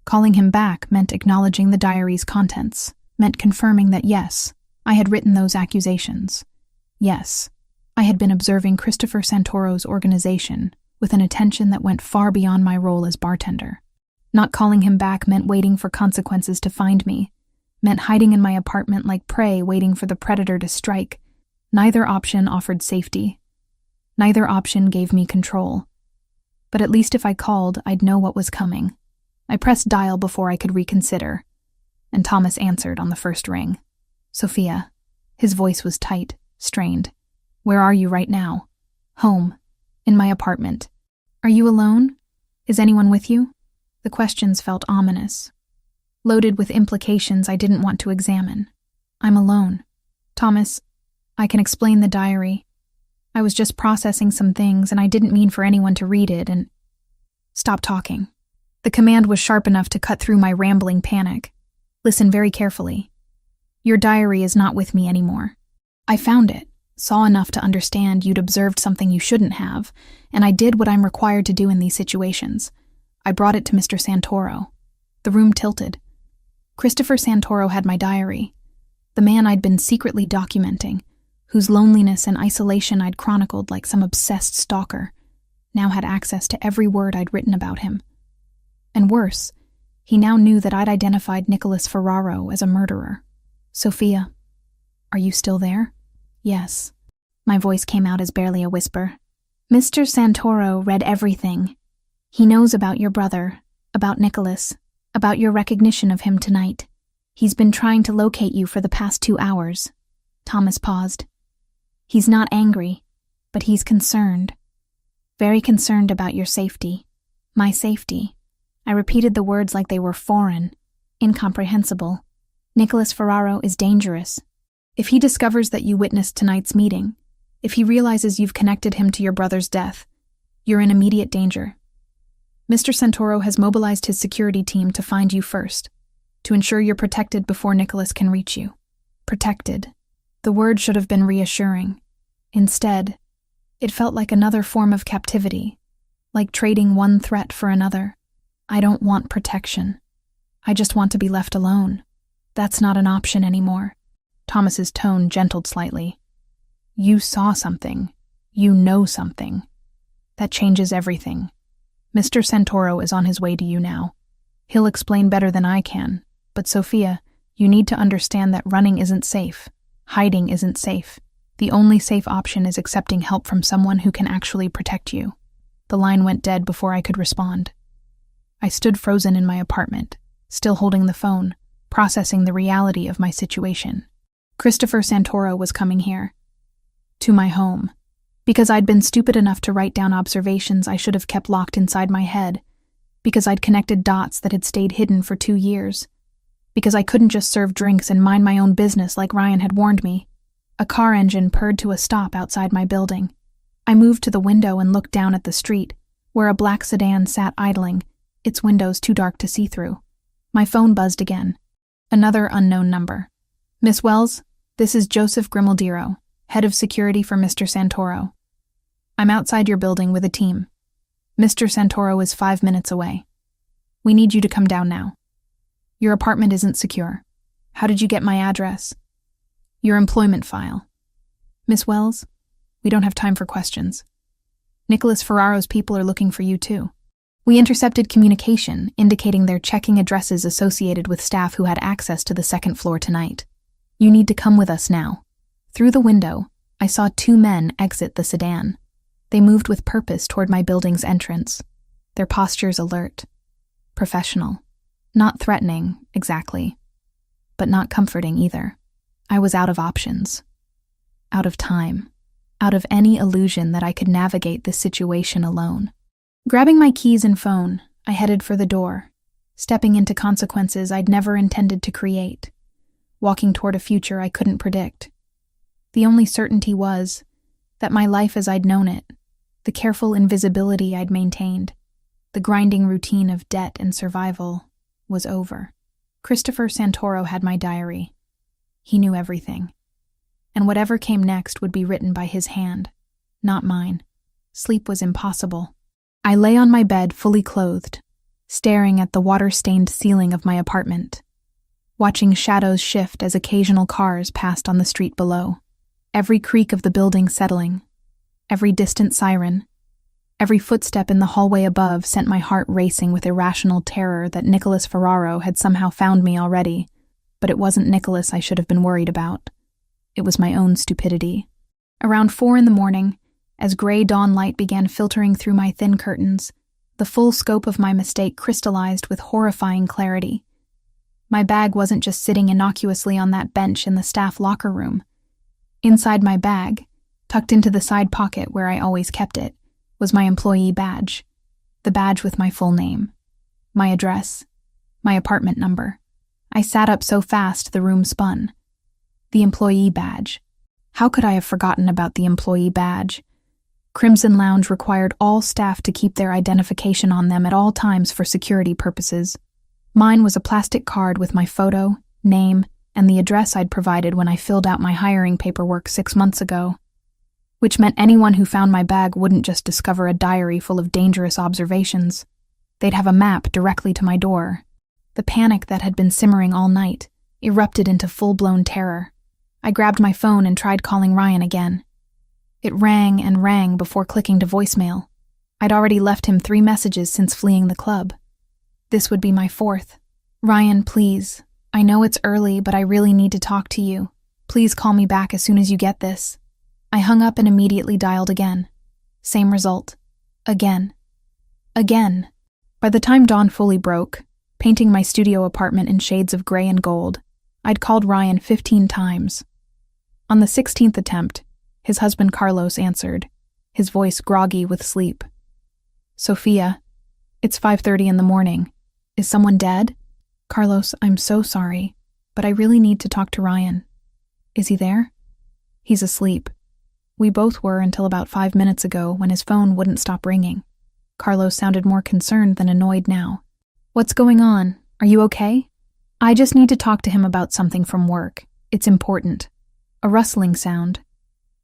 Calling him back meant acknowledging the diary's contents, meant confirming that yes, I had written those accusations. Yes, I had been observing Christopher Santoro's organization with an attention that went far beyond my role as bartender. Not calling him back meant waiting for consequences to find me, meant hiding in my apartment like prey waiting for the predator to strike. Neither option offered safety. Neither option gave me control. But at least if I called, I'd know what was coming. I pressed dial before I could reconsider, and Thomas answered on the first ring. "Sophia." His voice was tight, strained. "Where are you right now?" "Home. In my apartment." "Are you alone? Is anyone with you?" The questions felt ominous, loaded with implications I didn't want to examine. "I'm alone." "Thomas, I can explain the diary. I was just processing some things and I didn't mean for anyone to read it and—" "Stop talking." The command was sharp enough to cut through my rambling panic. "Listen very carefully. Your diary is not with me anymore. I found it, saw enough to understand you'd observed something you shouldn't have, and I did what I'm required to do in these situations. I brought it to Mr. Santoro." The room tilted. Christopher Santoro had my diary, the man I'd been secretly documenting, whose loneliness and isolation I'd chronicled like some obsessed stalker, now had access to every word I'd written about him. And worse, he now knew that I'd identified Nicholas Ferraro as a murderer. "Sophia, are you still there?" "Yes." My voice came out as barely a whisper. "Mr. Santoro read everything. He knows about your brother, about Nicholas, about your recognition of him tonight. He's been trying to locate you for the past 2 hours." Thomas paused. "He's not angry, but he's concerned. Very concerned about your safety. My safety." I repeated the words like they were foreign, incomprehensible. "Nicholas Ferraro is dangerous. If he discovers that you witnessed tonight's meeting, if he realizes you've connected him to your brother's death, you're in immediate danger. Mr. Santoro has mobilized his security team to find you first, to ensure you're protected before Nicholas can reach you." Protected. The word should have been reassuring. Instead, it felt like another form of captivity, like trading one threat for another. I don't want protection. I just want to be left alone. That's not an option anymore. Thomas's tone gentled slightly. "You saw something. You know something. That changes everything. Mr. Santoro is on his way to you now. He'll explain better than I can, but Sophia, you need to understand that running isn't safe. Hiding isn't safe. The only safe option is accepting help from someone who can actually protect you. The line went dead before I could respond. I stood frozen in my apartment, still holding the phone, processing the reality of my situation. Christopher Santoro was coming here. To my home. Because I'd been stupid enough to write down observations I should have kept locked inside my head. Because I'd connected dots that had stayed hidden for 2 years. Because I couldn't just serve drinks and mind my own business like Ryan had warned me. A car engine purred to a stop outside my building. I moved to the window and looked down at the street, where a black sedan sat idling, its windows too dark to see through. My phone buzzed again. Another unknown number. Miss Wells, this is Joseph Grimaldiro, head of security for Mr. Santoro. I'm outside your building with a team. Mr. Santoro is 5 minutes away. We need you to come down now. Your apartment isn't secure. How did you get my address? Your employment file. Miss Wells, we don't have time for questions. Nicholas Ferraro's people are looking for you too. We intercepted communication indicating they're checking addresses associated with staff who had access to the second floor tonight. You need to come with us now. Through the window, I saw 2 men exit the sedan. They moved with purpose toward my building's entrance, their postures alert, professional, not threatening, exactly, but not comforting either. I was out of options, out of time, out of any illusion that I could navigate this situation alone. Grabbing my keys and phone, I headed for the door, stepping into consequences I'd never intended to create, walking toward a future I couldn't predict. The only certainty was that my life as I'd known it, the careful invisibility I'd maintained, the grinding routine of debt and survival, was over. Christopher Santoro had my diary. He knew everything. And whatever came next would be written by his hand, not mine. Sleep was impossible. I lay on my bed fully clothed, staring at the water-stained ceiling of my apartment, watching shadows shift as occasional cars passed on the street below, every creak of the building settling, every distant siren, every footstep in the hallway above sent my heart racing with irrational terror that Nicholas Ferraro had somehow found me already, but it wasn't Nicholas I should have been worried about. It was my own stupidity. Around 4 a.m, as gray dawn light began filtering through my thin curtains, the full scope of my mistake crystallized with horrifying clarity. My bag wasn't just sitting innocuously on that bench in the staff locker room. Inside my bag, tucked into the side pocket where I always kept it, was my employee badge, the badge with my full name, my address, my apartment number. I sat up so fast the room spun. The employee badge. How could I have forgotten about the employee badge? Crimson Lounge required all staff to keep their identification on them at all times for security purposes. Mine was a plastic card with my photo, name, and the address I'd provided when I filled out my hiring paperwork 6 months ago, which meant anyone who found my bag wouldn't just discover a diary full of dangerous observations. They'd have a map directly to my door. The panic that had been simmering all night erupted into full-blown terror. I grabbed my phone and tried calling Ryan again. It rang and rang before clicking to voicemail. I'd already left him 3 messages since fleeing the club. This would be my 4th. Ryan, please. I know it's early, but I really need to talk to you. Please call me back as soon as you get this. I hung up and immediately dialed again. Same result. Again. Again. By the time dawn fully broke, painting my studio apartment in shades of gray and gold, I'd called Ryan 15 times. On the 16th attempt, his husband Carlos answered, his voice groggy with sleep. Sophia, it's 5:30 in the morning. Is someone dead? Carlos, I'm so sorry, but I really need to talk to Ryan. Is he there? He's asleep. We both were until about 5 minutes ago when his phone wouldn't stop ringing. Carlos sounded more concerned than annoyed now. What's going on? Are you okay? I just need to talk to him about something from work. It's important. A rustling sound.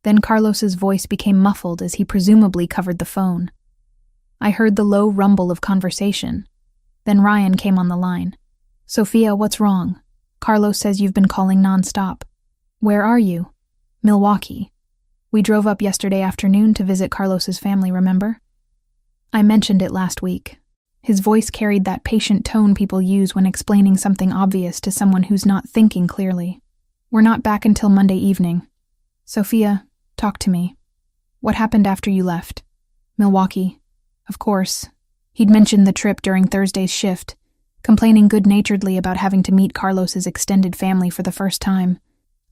Then Carlos's voice became muffled as he presumably covered the phone. I heard the low rumble of conversation. Then Ryan came on the line. Sophia, what's wrong? Carlos says you've been calling nonstop. Where are you? Milwaukee. We drove up yesterday afternoon to visit Carlos's family, remember? I mentioned it last week. His voice carried that patient tone people use when explaining something obvious to someone who's not thinking clearly. We're not back until Monday evening. Sophia, talk to me. What happened after you left? Milwaukee. Of course. He'd mentioned the trip during Thursday's shift, complaining good-naturedly about having to meet Carlos's extended family for the first time.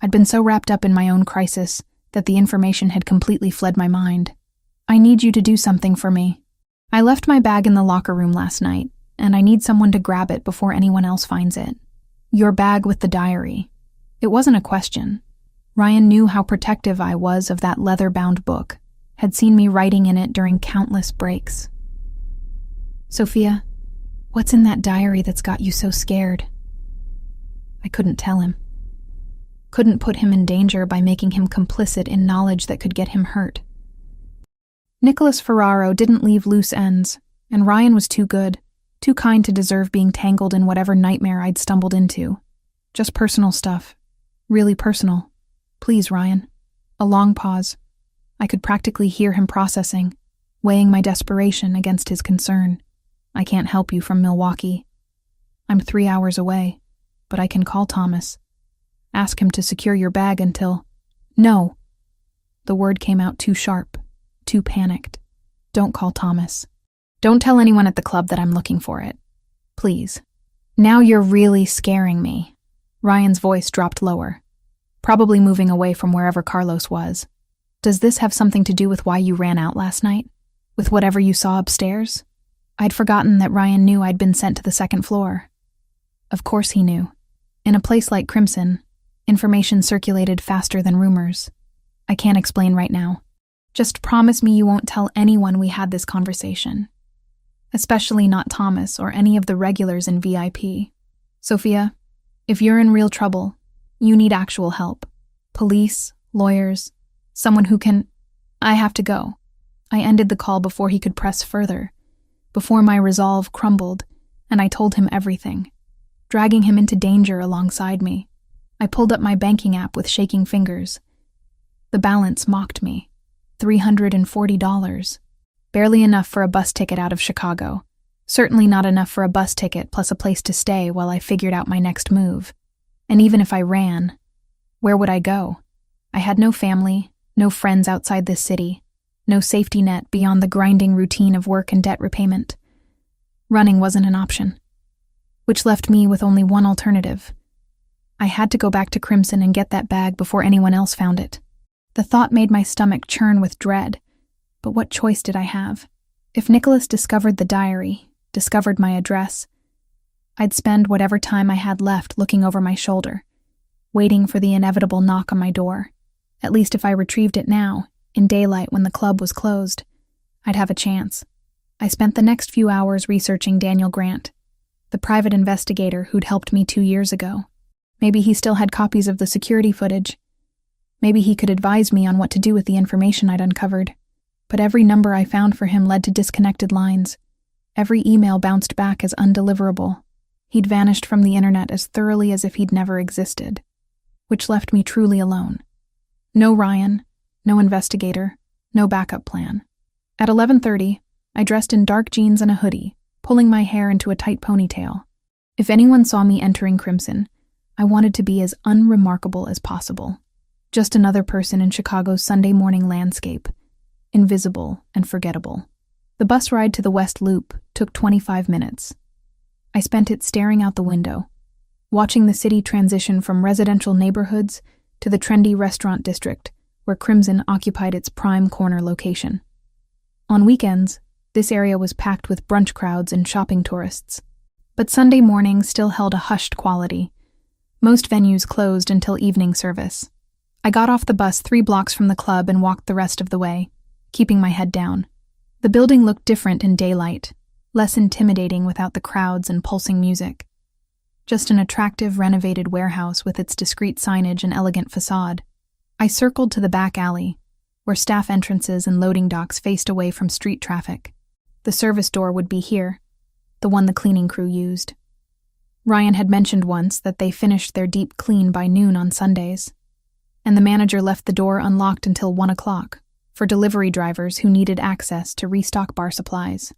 I'd been so wrapped up in my own crisis that the information had completely fled my mind. I need you to do something for me. I left my bag in the locker room last night, and I need someone to grab it before anyone else finds it. Your bag with the diary. It wasn't a question. Ryan knew how protective I was of that leather-bound book, had seen me writing in it during countless breaks. Sophia, what's in that diary that's got you so scared? I couldn't tell him. Couldn't put him in danger by making him complicit in knowledge that could get him hurt. Nicholas Ferraro didn't leave loose ends, and Ryan was too good, too kind to deserve being tangled in whatever nightmare I'd stumbled into. Just personal stuff. Really personal. Please, Ryan. A long pause. I could practically hear him processing, weighing my desperation against his concern. I can't help you from Milwaukee. I'm 3 hours away, but I can call Thomas. Ask him to secure your bag until... No. The word came out too sharp, too panicked. Don't call Thomas. Don't tell anyone at the club that I'm looking for it. Please. Now you're really scaring me. Ryan's voice dropped lower, probably moving away from wherever Carlos was. Does this have something to do with why you ran out last night? With whatever you saw upstairs? I'd forgotten that Ryan knew I'd been sent to the second floor. Of course he knew. In a place like Crimson, information circulated faster than rumors. I can't explain right now. Just promise me you won't tell anyone we had this conversation. Especially not Thomas or any of the regulars in VIP. Sophia, if you're in real trouble, you need actual help. Police, lawyers, someone who can... I have to go. I ended the call before he could press further, before my resolve crumbled, and I told him everything, dragging him into danger alongside me. I pulled up my banking app with shaking fingers. The balance mocked me. $340. Barely enough for a bus ticket out of Chicago. Certainly not enough for a bus ticket plus a place to stay while I figured out my next move. And even if I ran, where would I go? I had no family, no friends outside this city, no safety net beyond the grinding routine of work and debt repayment. Running wasn't an option, which left me with only one alternative. I had to go back to Crimson and get that bag before anyone else found it. The thought made my stomach churn with dread, but what choice did I have? If Nicholas discovered the diary, discovered my address, I'd spend whatever time I had left looking over my shoulder, waiting for the inevitable knock on my door. At least if I retrieved it now, in daylight when the club was closed, I'd have a chance. I spent the next few hours researching Daniel Grant, the private investigator who'd helped me 2 years ago. Maybe he still had copies of the security footage. Maybe he could advise me on what to do with the information I'd uncovered. But every number I found for him led to disconnected lines. Every email bounced back as undeliverable. He'd vanished from the internet as thoroughly as if he'd never existed, which left me truly alone. No Ryan, no investigator, no backup plan. At 11:30, I dressed in dark jeans and a hoodie, pulling my hair into a tight ponytail. If anyone saw me entering Crimson, I wanted to be as unremarkable as possible. Just another person in Chicago's Sunday morning landscape, invisible and forgettable. The bus ride to the West Loop took 25 minutes. I spent it staring out the window, watching the city transition from residential neighborhoods to the trendy restaurant district where Crimson occupied its prime corner location. On weekends, this area was packed with brunch crowds and shopping tourists. But Sunday morning still held a hushed quality. Most venues closed until evening service. I got off the bus 3 blocks from the club and walked the rest of the way, keeping my head down. The building looked different in daylight, less intimidating without the crowds and pulsing music. Just an attractive renovated warehouse with its discreet signage and elegant facade. I circled to the back alley, where staff entrances and loading docks faced away from street traffic. The service door would be here, the one the cleaning crew used. Ryan had mentioned once that they finished their deep clean by noon on Sundays. and the manager left the door unlocked until 1 o'clock for delivery drivers who needed access to restock bar supplies.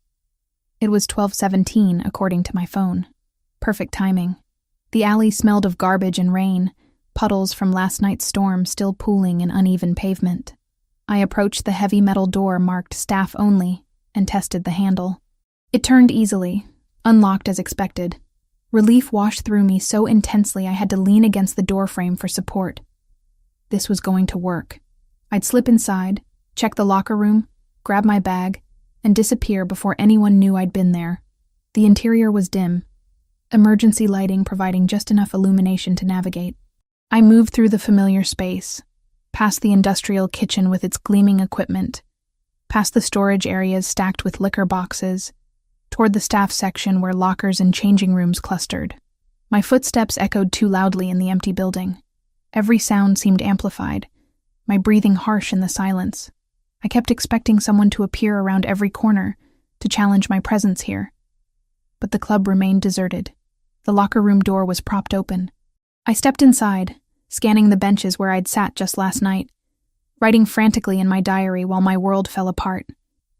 It was 12:17 according to my phone. Perfect timing. The alley smelled of garbage and rain, puddles from last night's storm still pooling in uneven pavement. I approached the heavy metal door marked staff only and tested the handle. It turned easily, unlocked as expected. Relief washed through me so intensely I had to lean against the doorframe for support. This was going to work. I'd slip inside, check the locker room, grab my bag, and disappear before anyone knew I'd been there. The interior was dim, emergency lighting providing just enough illumination to navigate. I moved through the familiar space, past the industrial kitchen with its gleaming equipment, past the storage areas stacked with liquor boxes, toward the staff section where lockers and changing rooms clustered. My footsteps echoed too loudly in the empty building. Every sound seemed amplified, my breathing harsh in the silence. I kept expecting someone to appear around every corner to challenge my presence here. But the club remained deserted. The locker room door was propped open. I stepped inside, scanning the benches where I'd sat just last night, writing frantically in my diary while my world fell apart.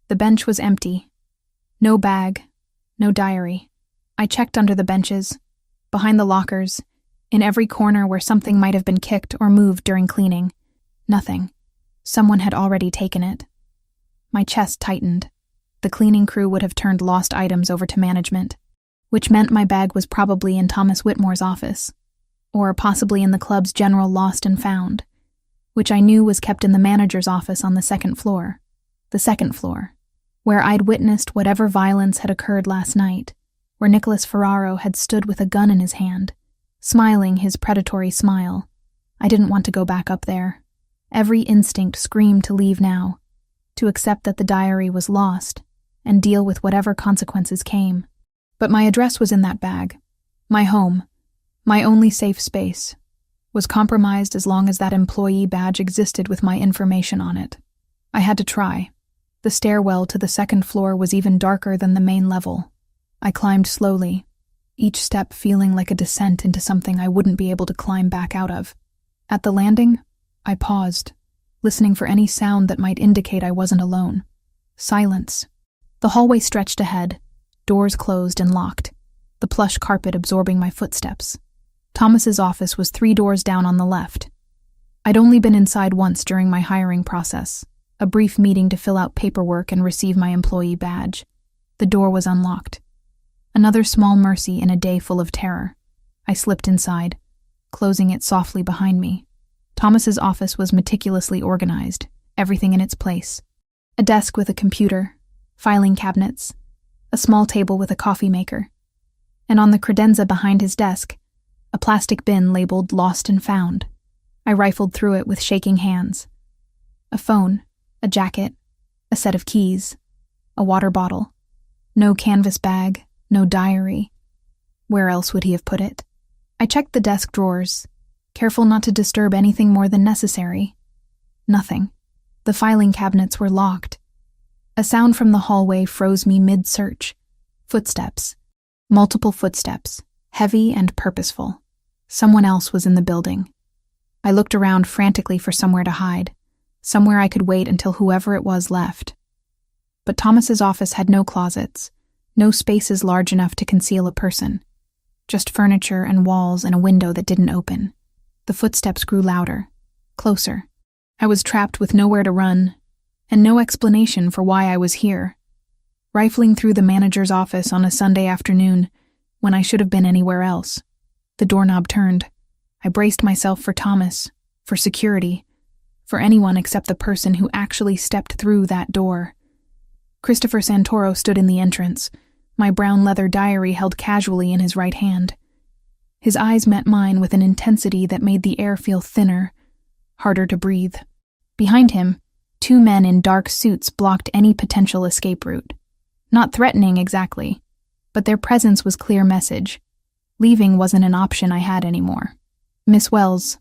The bench was empty. No bag, no diary. I checked under the benches, behind the lockers, in every corner where something might have been kicked or moved during cleaning. Nothing. Someone had already taken it. My chest tightened. The cleaning crew would have turned lost items over to management, which meant my bag was probably in Thomas Whitmore's office, or possibly in the club's general lost and found, which I knew was kept in the manager's office on the second floor. The second floor, where I'd witnessed whatever violence had occurred last night, where Nicholas Ferraro had stood with a gun in his hand, smiling his predatory smile. I didn't want to go back up there. Every instinct screamed to leave now, to accept that the diary was lost, and deal with whatever consequences came. But my address was in that bag. My home, my only safe space, was compromised as long as that employee badge existed with my information on it. I had to try. The stairwell to the second floor was even darker than the main level. I climbed slowly, each step feeling like a descent into something I wouldn't be able to climb back out of. At the landing, I paused, listening for any sound that might indicate I wasn't alone. Silence. The hallway stretched ahead, doors closed and locked, the plush carpet absorbing my footsteps. Thomas's office was 3 doors down on the left. I'd only been inside once during my hiring process, a brief meeting to fill out paperwork and receive my employee badge. The door was unlocked. Another small mercy in a day full of terror. I slipped inside, closing it softly behind me. Thomas's office was meticulously organized, everything in its place. A desk with a computer, filing cabinets, a small table with a coffee maker, and on the credenza behind his desk, a plastic bin labeled Lost and Found. I rifled through it with shaking hands. A phone, a jacket, a set of keys, a water bottle. No canvas bag, no diary. Where else would he have put it? I checked the desk drawers, careful not to disturb anything more than necessary. Nothing. The filing cabinets were locked. A sound from the hallway froze me mid-search. Footsteps. Multiple footsteps, heavy and purposeful. Someone else was in the building. I looked around frantically for somewhere to hide, somewhere I could wait until whoever it was left. But Thomas's office had no closets, no spaces large enough to conceal a person. Just furniture and walls and a window that didn't open. The footsteps grew louder, closer. I was trapped with nowhere to run, and no explanation for why I was here. Rifling through the manager's office on a Sunday afternoon, when I should have been anywhere else. The doorknob turned. I braced myself for Thomas, for security, for anyone except the person who actually stepped through that door. Christopher Santoro stood in the entrance, my brown leather diary held casually in his right hand. His eyes met mine with an intensity that made the air feel thinner, harder to breathe. Behind him, 2 men in dark suits blocked any potential escape route. Not threatening exactly, but their presence was clear message. Leaving wasn't an option I had anymore. Miss Wells,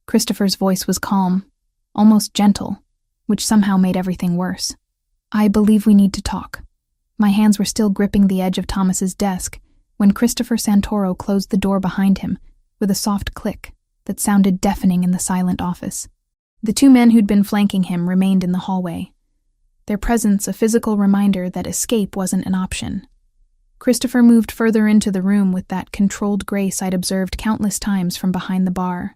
Christopher's voice was calm, almost gentle, which somehow made everything worse. I believe we need to talk. My hands were still gripping the edge of Thomas's desk when Christopher Santoro closed the door behind him with a soft click. that sounded deafening in the silent office. The two men who'd been flanking him remained in the hallway, their presence a physical reminder that escape wasn't an option. Christopher moved further into the room with that controlled grace I'd observed countless times from behind the bar,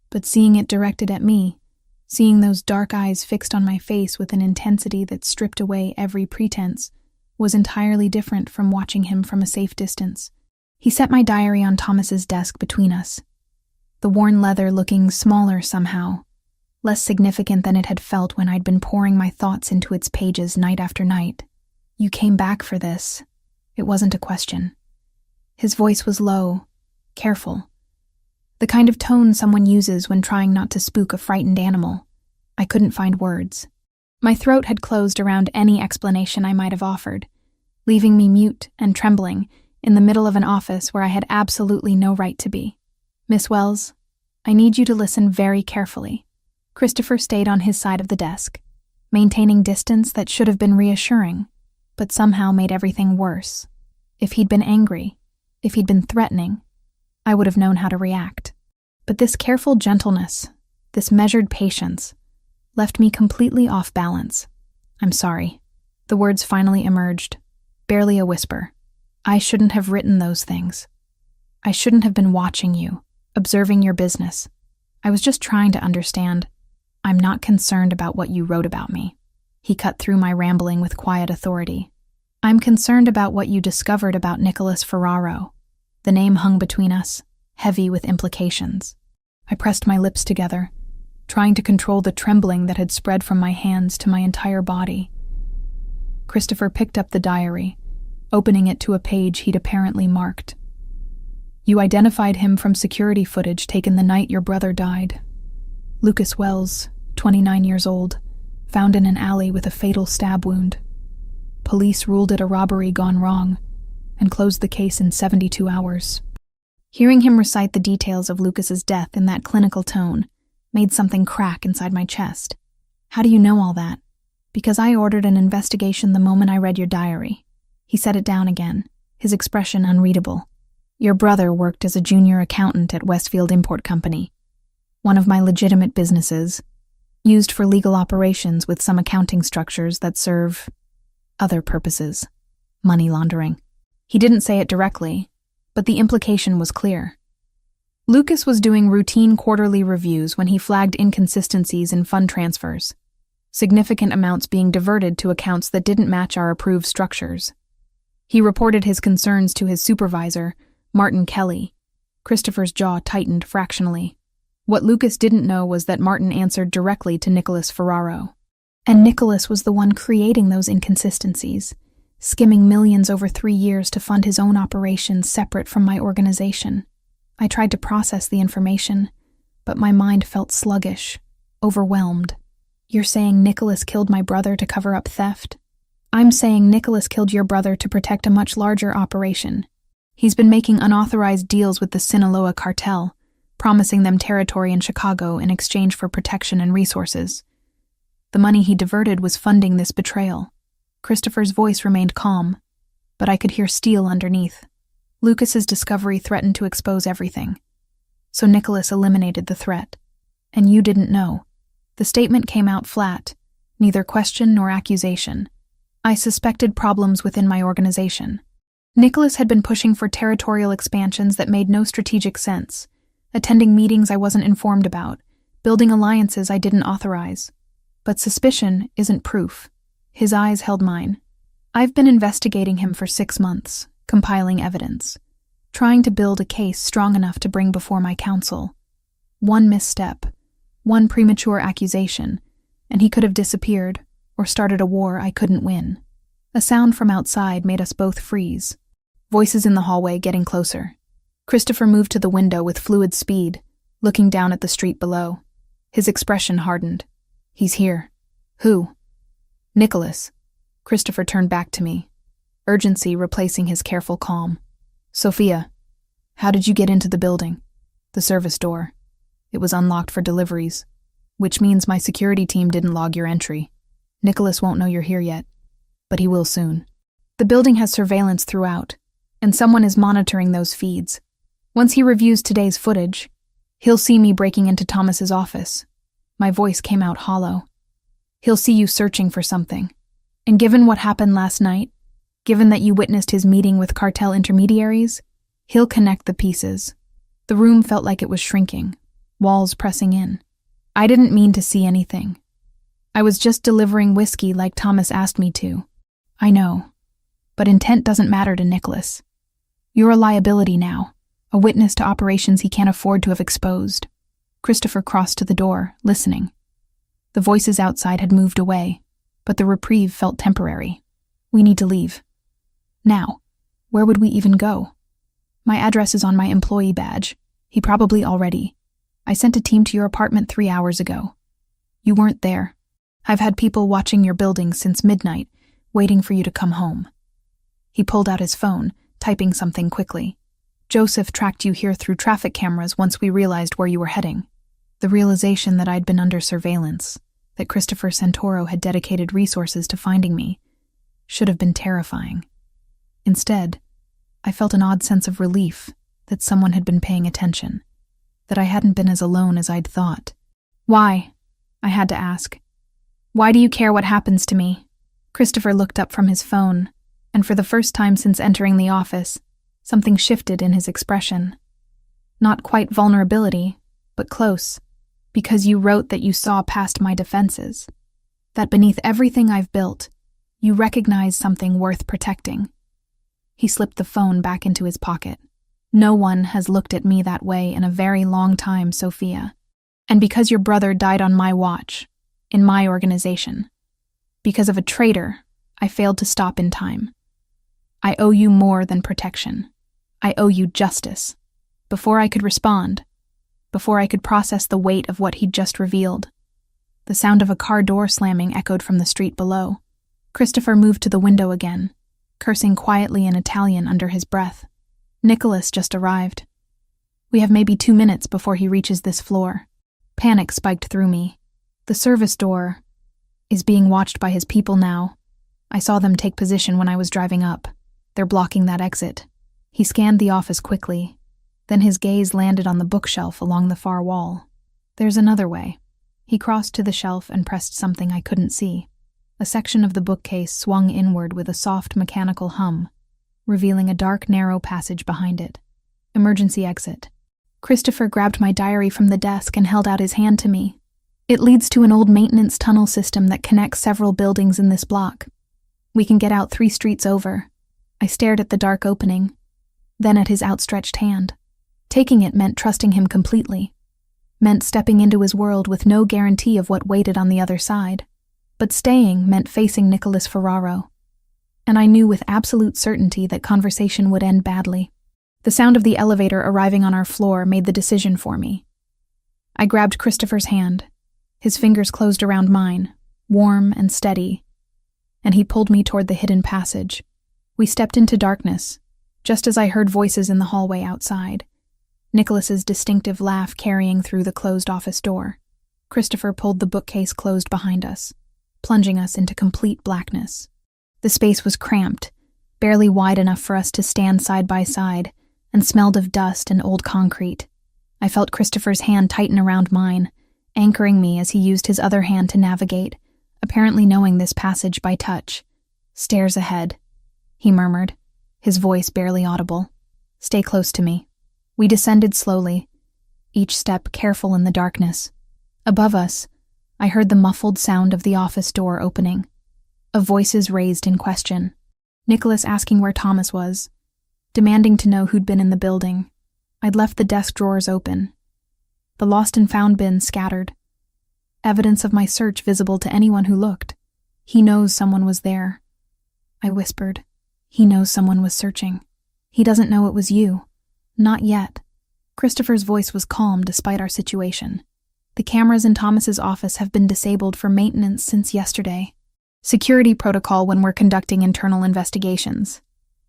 but seeing it directed at me, seeing those dark eyes fixed on my face with an intensity that stripped away every pretense, was entirely different from watching him from a safe distance. He set my diary on Thomas's desk between us, the worn leather looking smaller somehow, less significant than it had felt when I'd been pouring my thoughts into its pages night after night. "You came back for this." It wasn't a question. His voice was low, careful, the kind of tone someone uses when trying not to spook a frightened animal. I couldn't find words. My throat had closed around any explanation I might have offered, leaving me mute and trembling in the middle of an office where I had absolutely no right to be. "Miss Wells, I need you to listen very carefully." Christopher stayed on his side of the desk, maintaining distance that should have been reassuring, but somehow made everything worse. If he'd been angry, if he'd been threatening, I would have known how to react. But this careful gentleness, this measured patience, left me completely off balance. "I'm sorry." The words finally emerged, barely a whisper. "I shouldn't have written those things. I shouldn't have been watching you, observing your business. I was just trying to understand. I'm not concerned about what you wrote about me." He cut through my rambling with quiet authority. "I'm concerned about what you discovered about Nicholas Ferraro." The name hung between us, heavy with implications. I pressed my lips together, trying to control the trembling that had spread from my hands to my entire body. Christopher picked up the diary, opening it to a page he'd apparently marked. "You identified him from security footage taken the night your brother died. Lucas Wells, 29 years old, found in an alley with a fatal stab wound. Police ruled it a robbery gone wrong and closed the case in 72 hours. Hearing him recite the details of Lucas's death in that clinical tone made something crack inside my chest. "How do you know all that?" "Because I ordered an investigation the moment I read your diary." He set it down again, his expression unreadable. "Your brother worked as a junior accountant at Westfield Import Company, one of my legitimate businesses, used for legal operations with some accounting structures that serve other purposes, money laundering." He didn't say it directly, but the implication was clear. Lucas was doing routine quarterly reviews when he flagged inconsistencies in fund transfers, significant amounts being diverted to accounts that didn't match our approved structures. He reported his concerns to his supervisor, Martin Kelly. Christopher's jaw tightened fractionally. What Lucas didn't know was that Martin answered directly to Nicholas Ferraro. And Nicholas was the one creating those inconsistencies, skimming millions over 3 years to fund his own operations separate from my organization. I tried to process the information, but my mind felt sluggish, overwhelmed. "You're saying Nicholas killed my brother to cover up theft?" "I'm saying Nicholas killed your brother to protect a much larger operation. He's been making unauthorized deals with the Sinaloa cartel, promising them territory in Chicago in exchange for protection and resources. The money he diverted was funding this betrayal." Christopher's voice remained calm, but I could hear steel underneath. Lucas's discovery threatened to expose everything. So Nicholas eliminated the threat. And you didn't know. The statement came out flat, neither question nor accusation. I suspected problems within my organization. Nicholas had been pushing for territorial expansions that made no strategic sense, attending meetings I wasn't informed about, building alliances I didn't authorize. But suspicion isn't proof. His eyes held mine. "I've been investigating him for 6 months, compiling evidence, trying to build a case strong enough to bring before my counsel. One misstep, one premature accusation, and he could have disappeared or started a war I couldn't win." A sound from outside made us both freeze. Voices in the hallway getting closer. Christopher moved to the window with fluid speed, looking down at the street below. His expression hardened. "He's here." "Who?" "Nicholas." Christopher turned back to me, urgency replacing his careful calm. "Sophia, how did you get into the building?" "The service door. It was unlocked for deliveries, which means my security team didn't log your entry. Nicholas won't know you're here yet, but he will soon. The building has surveillance throughout, and someone is monitoring those feeds. Once he reviews today's footage, He'll see me breaking into Thomas's office. My voice came out hollow. He'll see you searching for something. And given what happened last night, given that you witnessed his meeting with cartel intermediaries, he'll connect the pieces. The room felt like it was shrinking, walls pressing in. I didn't mean to see anything. I was just delivering whiskey like Thomas asked me to. I know. But intent doesn't matter to Nicholas. You're a liability now, a witness to operations he can't afford to have exposed. Christopher crossed to the door, listening. The voices outside had moved away, but the reprieve felt temporary. We need to leave. Now, where would we even go? My address is on my employee badge. He probably already. I sent a team to your apartment 3 hours ago. You weren't there. I've had people watching your building since midnight, waiting for you to come home. He pulled out his phone, typing something quickly. Joseph tracked you here through traffic cameras once we realized where you were heading. The realization that I'd been under surveillance, that Christopher Santoro had dedicated resources to finding me, should have been terrifying. Instead, I felt an odd sense of relief that someone had been paying attention, that I hadn't been as alone as I'd thought. Why? I had to ask. Why do you care what happens to me? Christopher looked up from his phone, and for the first time since entering the office, something shifted in his expression. Not quite vulnerability, but close, because you wrote that you saw past my defenses, that beneath everything I've built, you recognize something worth protecting. He slipped the phone back into his pocket. No one has looked at me that way in a very long time, Sophia. And because your brother died on my watch, in my organization, because of a traitor, I failed to stop in time. I owe you more than protection. I owe you justice. Before I could respond, before I could process the weight of what he'd just revealed, the sound of a car door slamming echoed from the street below. Christopher moved to the window again, cursing quietly in Italian under his breath. Nicholas just arrived. We have maybe 2 minutes before he reaches this floor. Panic spiked through me. The service door is being watched by his people now. I saw them take position when I was driving up. They're blocking that exit. He scanned the office quickly. Then his gaze landed on the bookshelf along the far wall. There's another way. He crossed to the shelf and pressed something I couldn't see. A section of the bookcase swung inward with a soft mechanical hum, revealing a dark, narrow passage behind it. Emergency exit. Christopher grabbed my diary from the desk and held out his hand to me. It leads to an old maintenance tunnel system that connects several buildings in this block. We can get out 3 streets over. I stared at the dark opening, then at his outstretched hand. Taking it meant trusting him completely, meant stepping into his world with no guarantee of what waited on the other side. But staying meant facing Nicholas Ferraro. And I knew with absolute certainty that conversation would end badly. The sound of the elevator arriving on our floor made the decision for me. I grabbed Christopher's hand. His fingers closed around mine, warm and steady, and he pulled me toward the hidden passage. We stepped into darkness, just as I heard voices in the hallway outside, Nicholas's distinctive laugh carrying through the closed office door. Christopher pulled the bookcase closed behind us, plunging us into complete blackness. The space was cramped, barely wide enough for us to stand side by side, and smelled of dust and old concrete. I felt Christopher's hand tighten around mine, anchoring me as he used his other hand to navigate, apparently knowing this passage by touch. Stairs ahead, he murmured, his voice barely audible. Stay close to me. We descended slowly, each step careful in the darkness. Above us, I heard the muffled sound of the office door opening, of voices raised in question. Nicholas asking where Thomas was, demanding to know who'd been in the building. I'd left the desk drawers open, the lost and found bin scattered, evidence of my search visible to anyone who looked. He knows someone was there. I whispered. He knows someone was searching. He doesn't know it was you. Not yet. Christopher's voice was calm despite our situation. The cameras in Thomas's office have been disabled for maintenance since yesterday. Security protocol when we're conducting internal investigations.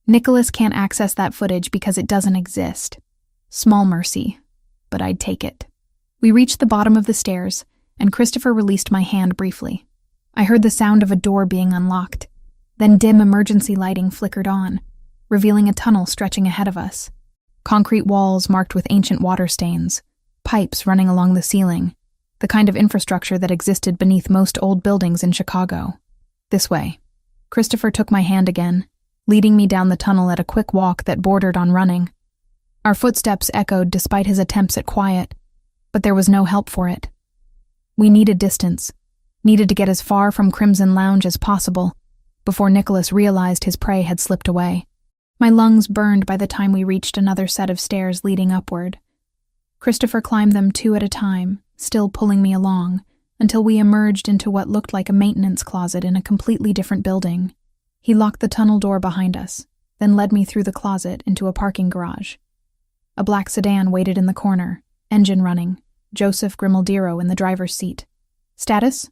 Nicholas can't access that footage because it doesn't exist. Small mercy, but I'd take it. We reached the bottom of the stairs, and Christopher released my hand briefly. I heard the sound of a door being unlocked. Then dim emergency lighting flickered on, revealing a tunnel stretching ahead of us. Concrete walls marked with ancient water stains, pipes running along the ceiling, the kind of infrastructure that existed beneath most old buildings in Chicago. This way. Christopher took my hand again, leading me down the tunnel at a quick walk that bordered on running. Our footsteps echoed despite his attempts at quiet, but there was no help for it. We needed distance, needed to get as far from Crimson Lounge as possible before Nicholas realized his prey had slipped away. My lungs burned by the time we reached another set of stairs leading upward. Christopher climbed them 2 at a time, still pulling me along, until we emerged into what looked like a maintenance closet in a completely different building. He locked the tunnel door behind us, then led me through the closet into a parking garage. A black sedan waited in the corner, engine running, Joseph Grimaldiro in the driver's seat. "Status?"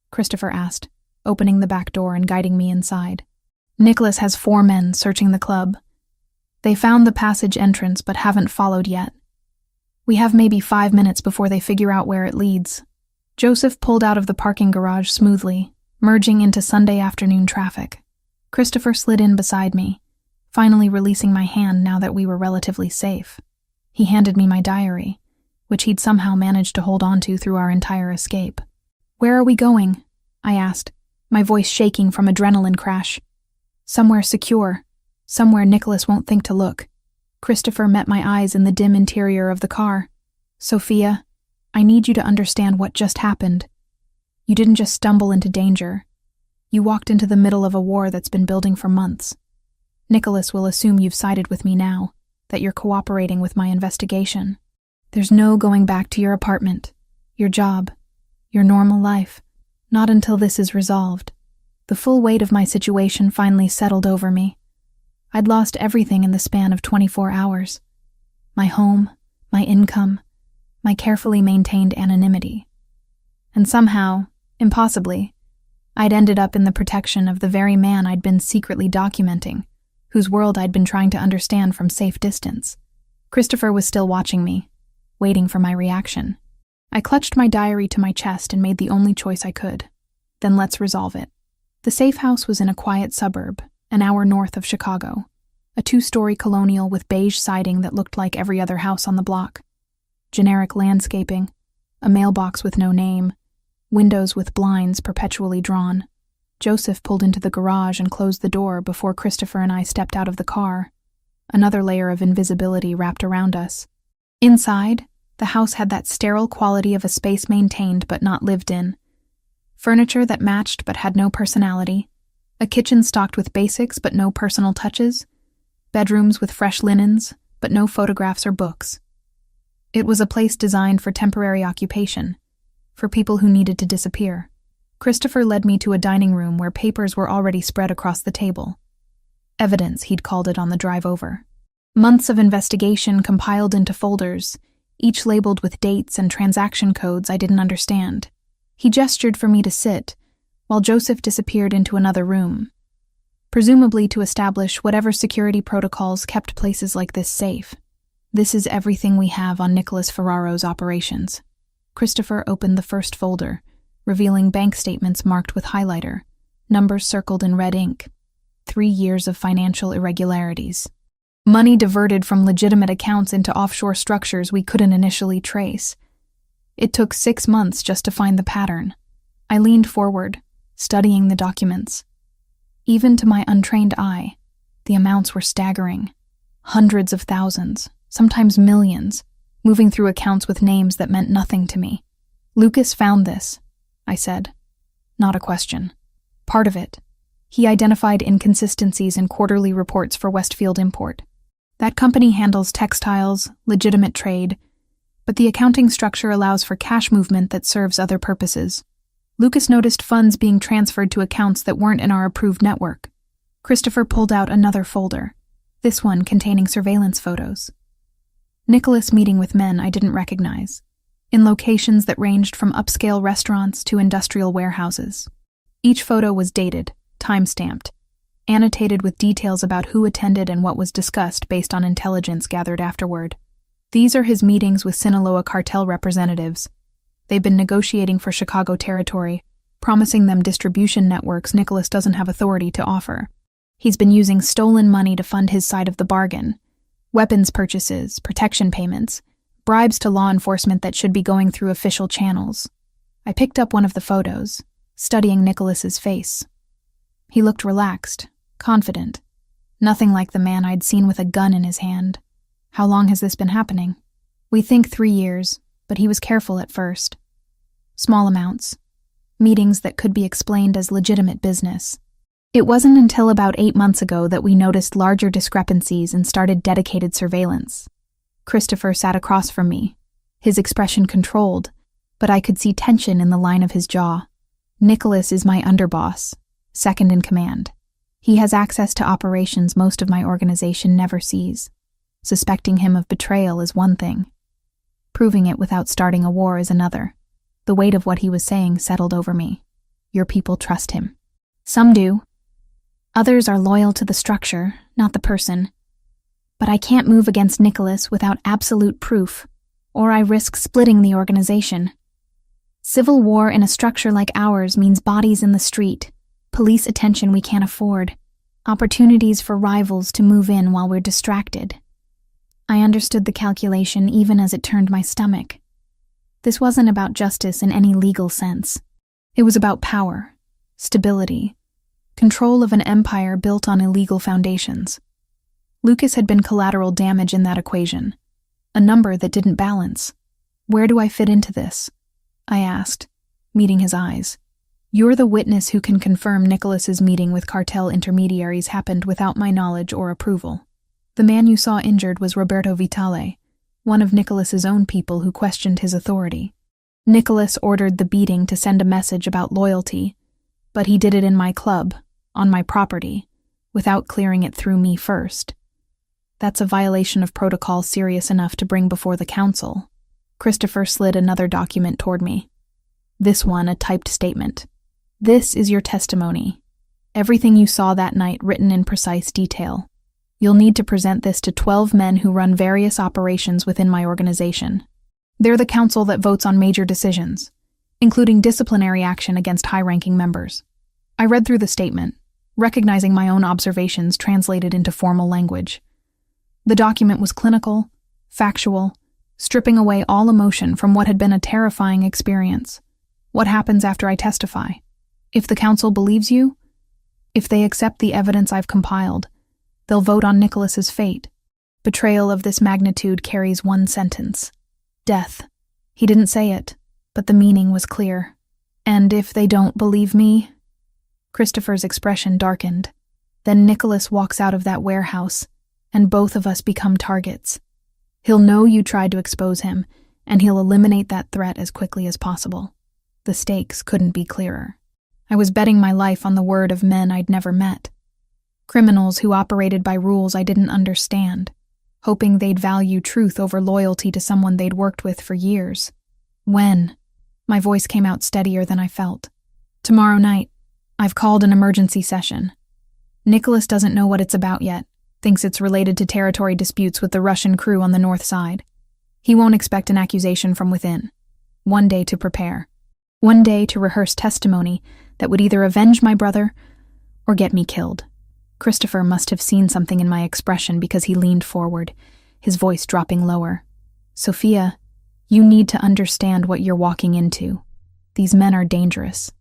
Christopher asked, opening the back door and guiding me inside. "Nicholas has 4 men searching the club. They found the passage entrance but haven't followed yet. We have maybe 5 minutes before they figure out where it leads." Joseph pulled out of the parking garage smoothly, merging into Sunday afternoon traffic. Christopher slid in beside me, finally releasing my hand now that we were relatively safe. He handed me my diary, which he'd somehow managed to hold on to through our entire escape. "Where are we going?" I asked, my voice shaking from adrenaline crash. "Somewhere secure, somewhere Nicholas won't think to look." Christopher met my eyes in the dim interior of the car. "Sophia, I need you to understand what just happened. You didn't just stumble into danger. You walked into the middle of a war that's been building for months. Nicholas will assume you've sided with me now, that you're cooperating with my investigation. There's no going back to your apartment, your job, your normal life, not until this is resolved." The full weight of my situation finally settled over me. I'd lost everything in the span of 24 hours. My home, my income, my carefully maintained anonymity. And somehow, impossibly, I'd ended up in the protection of the very man I'd been secretly documenting, whose world I'd been trying to understand from safe distance. Christopher was still watching me, waiting for my reaction. I clutched my diary to my chest and made the only choice I could. Then let's resolve it. The safe house was in a quiet suburb, an hour north of Chicago, a 2-story colonial with beige siding that looked like every other house on the block. Generic landscaping, a mailbox with no name, windows with blinds perpetually drawn. Joseph pulled into the garage and closed the door before Christopher and I stepped out of the car. Another layer of invisibility wrapped around us. Inside, the house had that sterile quality of a space maintained but not lived in. Furniture that matched but had no personality, a kitchen stocked with basics but no personal touches, bedrooms with fresh linens but no photographs or books. It was a place designed for temporary occupation, for people who needed to disappear. Christopher led me to a dining room where papers were already spread across the table. Evidence, he'd called it on the drive over. Months of investigation compiled into folders, each labeled with dates and transaction codes I didn't understand. He gestured for me to sit, while Joseph disappeared into another room, presumably to establish whatever security protocols kept places like this safe. "This is everything we have on Nicholas Ferraro's operations." Christopher opened the first folder, revealing bank statements marked with highlighter, numbers circled in red ink. 3 years of financial irregularities. Money diverted from legitimate accounts into offshore structures we couldn't initially trace. It took 6 months just to find the pattern. I leaned forward, studying the documents. Even to my untrained eye, the amounts were staggering. Hundreds of thousands, sometimes millions, moving through accounts with names that meant nothing to me. "Lucas found this," I said. Not a question. Part of it. He identified inconsistencies in quarterly reports for Westfield Import. That company handles textiles, legitimate trade, but the accounting structure allows for cash movement that serves other purposes. Lucas noticed funds being transferred to accounts that weren't in our approved network. Christopher pulled out another folder, this one containing surveillance photos. Nicholas meeting with men I didn't recognize, in locations that ranged from upscale restaurants to industrial warehouses. Each photo was dated, time-stamped, annotated with details about who attended and what was discussed based on intelligence gathered afterward. These are his meetings with Sinaloa cartel representatives. They've been negotiating for Chicago territory, promising them distribution networks Nicholas doesn't have authority to offer. He's been using stolen money to fund his side of the bargain. Weapons purchases, protection payments, bribes to law enforcement that should be going through official channels. I picked up one of the photos, studying Nicholas's face. He looked relaxed, confident, nothing like the man I'd seen with a gun in his hand. How long has this been happening? We think 3 years, but he was careful at first. Small amounts. Meetings that could be explained as legitimate business. It wasn't until about 8 months ago that we noticed larger discrepancies and started dedicated surveillance. Christopher sat across from me, his expression controlled, but I could see tension in the line of his jaw. Nicholas is my underboss, second in command. He has access to operations most of my organization never sees. Suspecting him of betrayal is one thing. Proving it without starting a war is another. The weight of what he was saying settled over me. Your people trust him. Some do. Others are loyal to the structure, not the person. But I can't move against Nicholas without absolute proof, or I risk splitting the organization. Civil war in a structure like ours means bodies in the street, police attention we can't afford, opportunities for rivals to move in while we're distracted. I understood the calculation even as it turned my stomach. This wasn't about justice in any legal sense. It was about power, stability, control of an empire built on illegal foundations. Lucas had been collateral damage in that equation, a number that didn't balance. Where do I fit into this? I asked, meeting his eyes. You're the witness who can confirm Nicholas's meeting with cartel intermediaries happened without my knowledge or approval. The man you saw injured was Roberto Vitale, one of Nicholas's own people who questioned his authority. Nicholas ordered the beating to send a message about loyalty, but he did it in my club, on my property, without clearing it through me first. That's a violation of protocol serious enough to bring before the council. Christopher slid another document toward me. This one, a typed statement. This is your testimony. Everything you saw that night written in precise detail. You'll need to present this to 12 men who run various operations within my organization. They're the council that votes on major decisions, including disciplinary action against high-ranking members. I read through the statement, recognizing my own observations translated into formal language. The document was clinical, factual, stripping away all emotion from what had been a terrifying experience. What happens after I testify? If the council believes you, if they accept the evidence I've compiled, they'll vote on Nicholas's fate. Betrayal of this magnitude carries one sentence. Death. He didn't say it, but the meaning was clear. And if they don't believe me? Christopher's expression darkened. Then Nicholas walks out of that warehouse, and both of us become targets. He'll know you tried to expose him, and he'll eliminate that threat as quickly as possible. The stakes couldn't be clearer. I was betting my life on the word of men I'd never met. Criminals who operated by rules I didn't understand, hoping they'd value truth over loyalty to someone they'd worked with for years. When? My voice came out steadier than I felt. Tomorrow night. I've called an emergency session. Nicholas doesn't know what it's about yet, thinks it's related to territory disputes with the Russian crew on the north side. He won't expect an accusation from within. 1 day to prepare. 1 day to rehearse testimony that would either avenge my brother or get me killed. Christopher must have seen something in my expression because he leaned forward, his voice dropping lower. Sophia, you need to understand what you're walking into. These men are dangerous.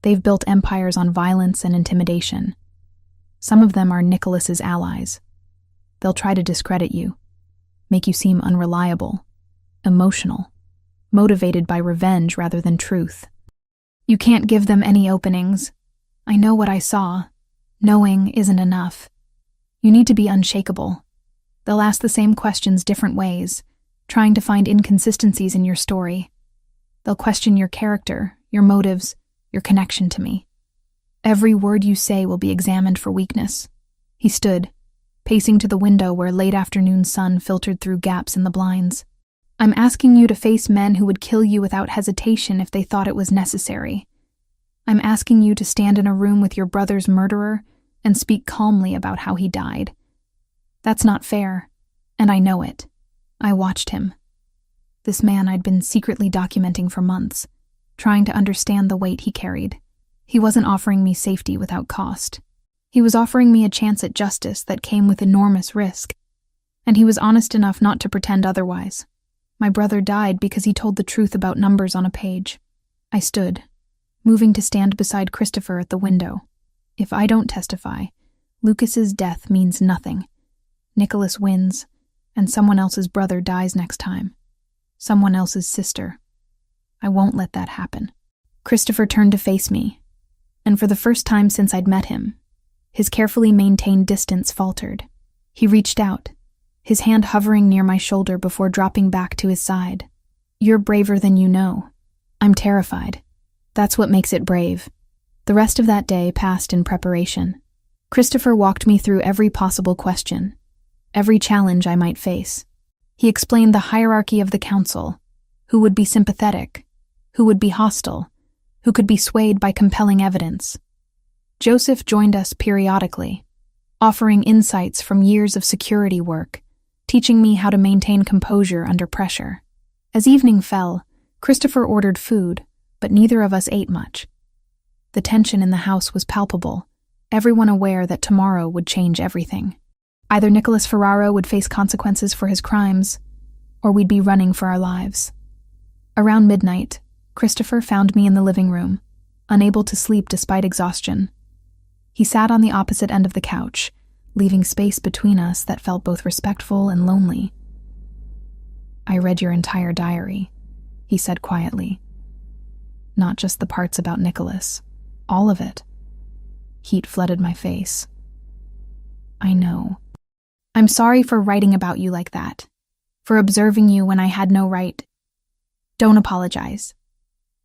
They've built empires on violence and intimidation. Some of them are Nicholas's allies. They'll try to discredit you, make you seem unreliable, emotional, motivated by revenge rather than truth. You can't give them any openings. I know what I saw. Knowing isn't enough. You need to be unshakable. They'll ask the same questions different ways, trying to find inconsistencies in your story. They'll question your character, your motives, your connection to me. Every word you say will be examined for weakness. He stood, pacing to the window where late afternoon sun filtered through gaps in the blinds. I'm asking you to face men who would kill you without hesitation if they thought it was necessary. I'm asking you to stand in a room with your brother's murderer and speak calmly about how he died. That's not fair, and I know it. I watched him. This man I'd been secretly documenting for months, trying to understand the weight he carried. He wasn't offering me safety without cost. He was offering me a chance at justice that came with enormous risk, and he was honest enough not to pretend otherwise. My brother died because he told the truth about numbers on a page. I stood, moving to stand beside Christopher at the window. If I don't testify, Lucas's death means nothing. Nicholas wins, and someone else's brother dies next time. Someone else's sister. I won't let that happen. Christopher turned to face me, and for the first time since I'd met him, his carefully maintained distance faltered. He reached out, his hand hovering near my shoulder before dropping back to his side. You're braver than you know. I'm terrified. That's what makes it brave. The rest of that day passed in preparation. Christopher walked me through every possible question, every challenge I might face. He explained the hierarchy of the council, who would be sympathetic, who would be hostile, who could be swayed by compelling evidence. Joseph joined us periodically, offering insights from years of security work, teaching me how to maintain composure under pressure. As evening fell, Christopher ordered food, but neither of us ate much. The tension in the house was palpable, everyone aware that tomorrow would change everything. Either Nicholas Ferraro would face consequences for his crimes, or we'd be running for our lives. Around midnight, Christopher found me in the living room, unable to sleep despite exhaustion. He sat on the opposite end of the couch, leaving space between us that felt both respectful and lonely. I read your entire diary, he said quietly. Not just the parts about Nicholas, all of it. Heat flooded my face. I know. I'm sorry for writing about you like that, for observing you when I had no right. Don't apologize.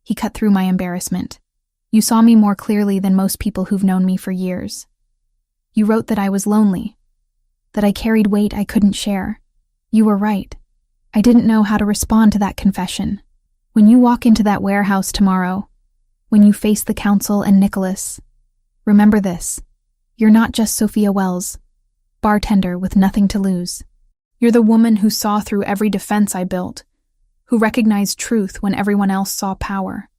He cut through my embarrassment. You saw me more clearly than most people who've known me for years. You wrote that I was lonely, that I carried weight I couldn't share. You were right. I didn't know how to respond to that confession. When you walk into that warehouse tomorrow, when you face the council and Nicholas, remember this. You're not just Sophia Wells, bartender with nothing to lose. You're the woman who saw through every defense I built, who recognized truth when everyone else saw power.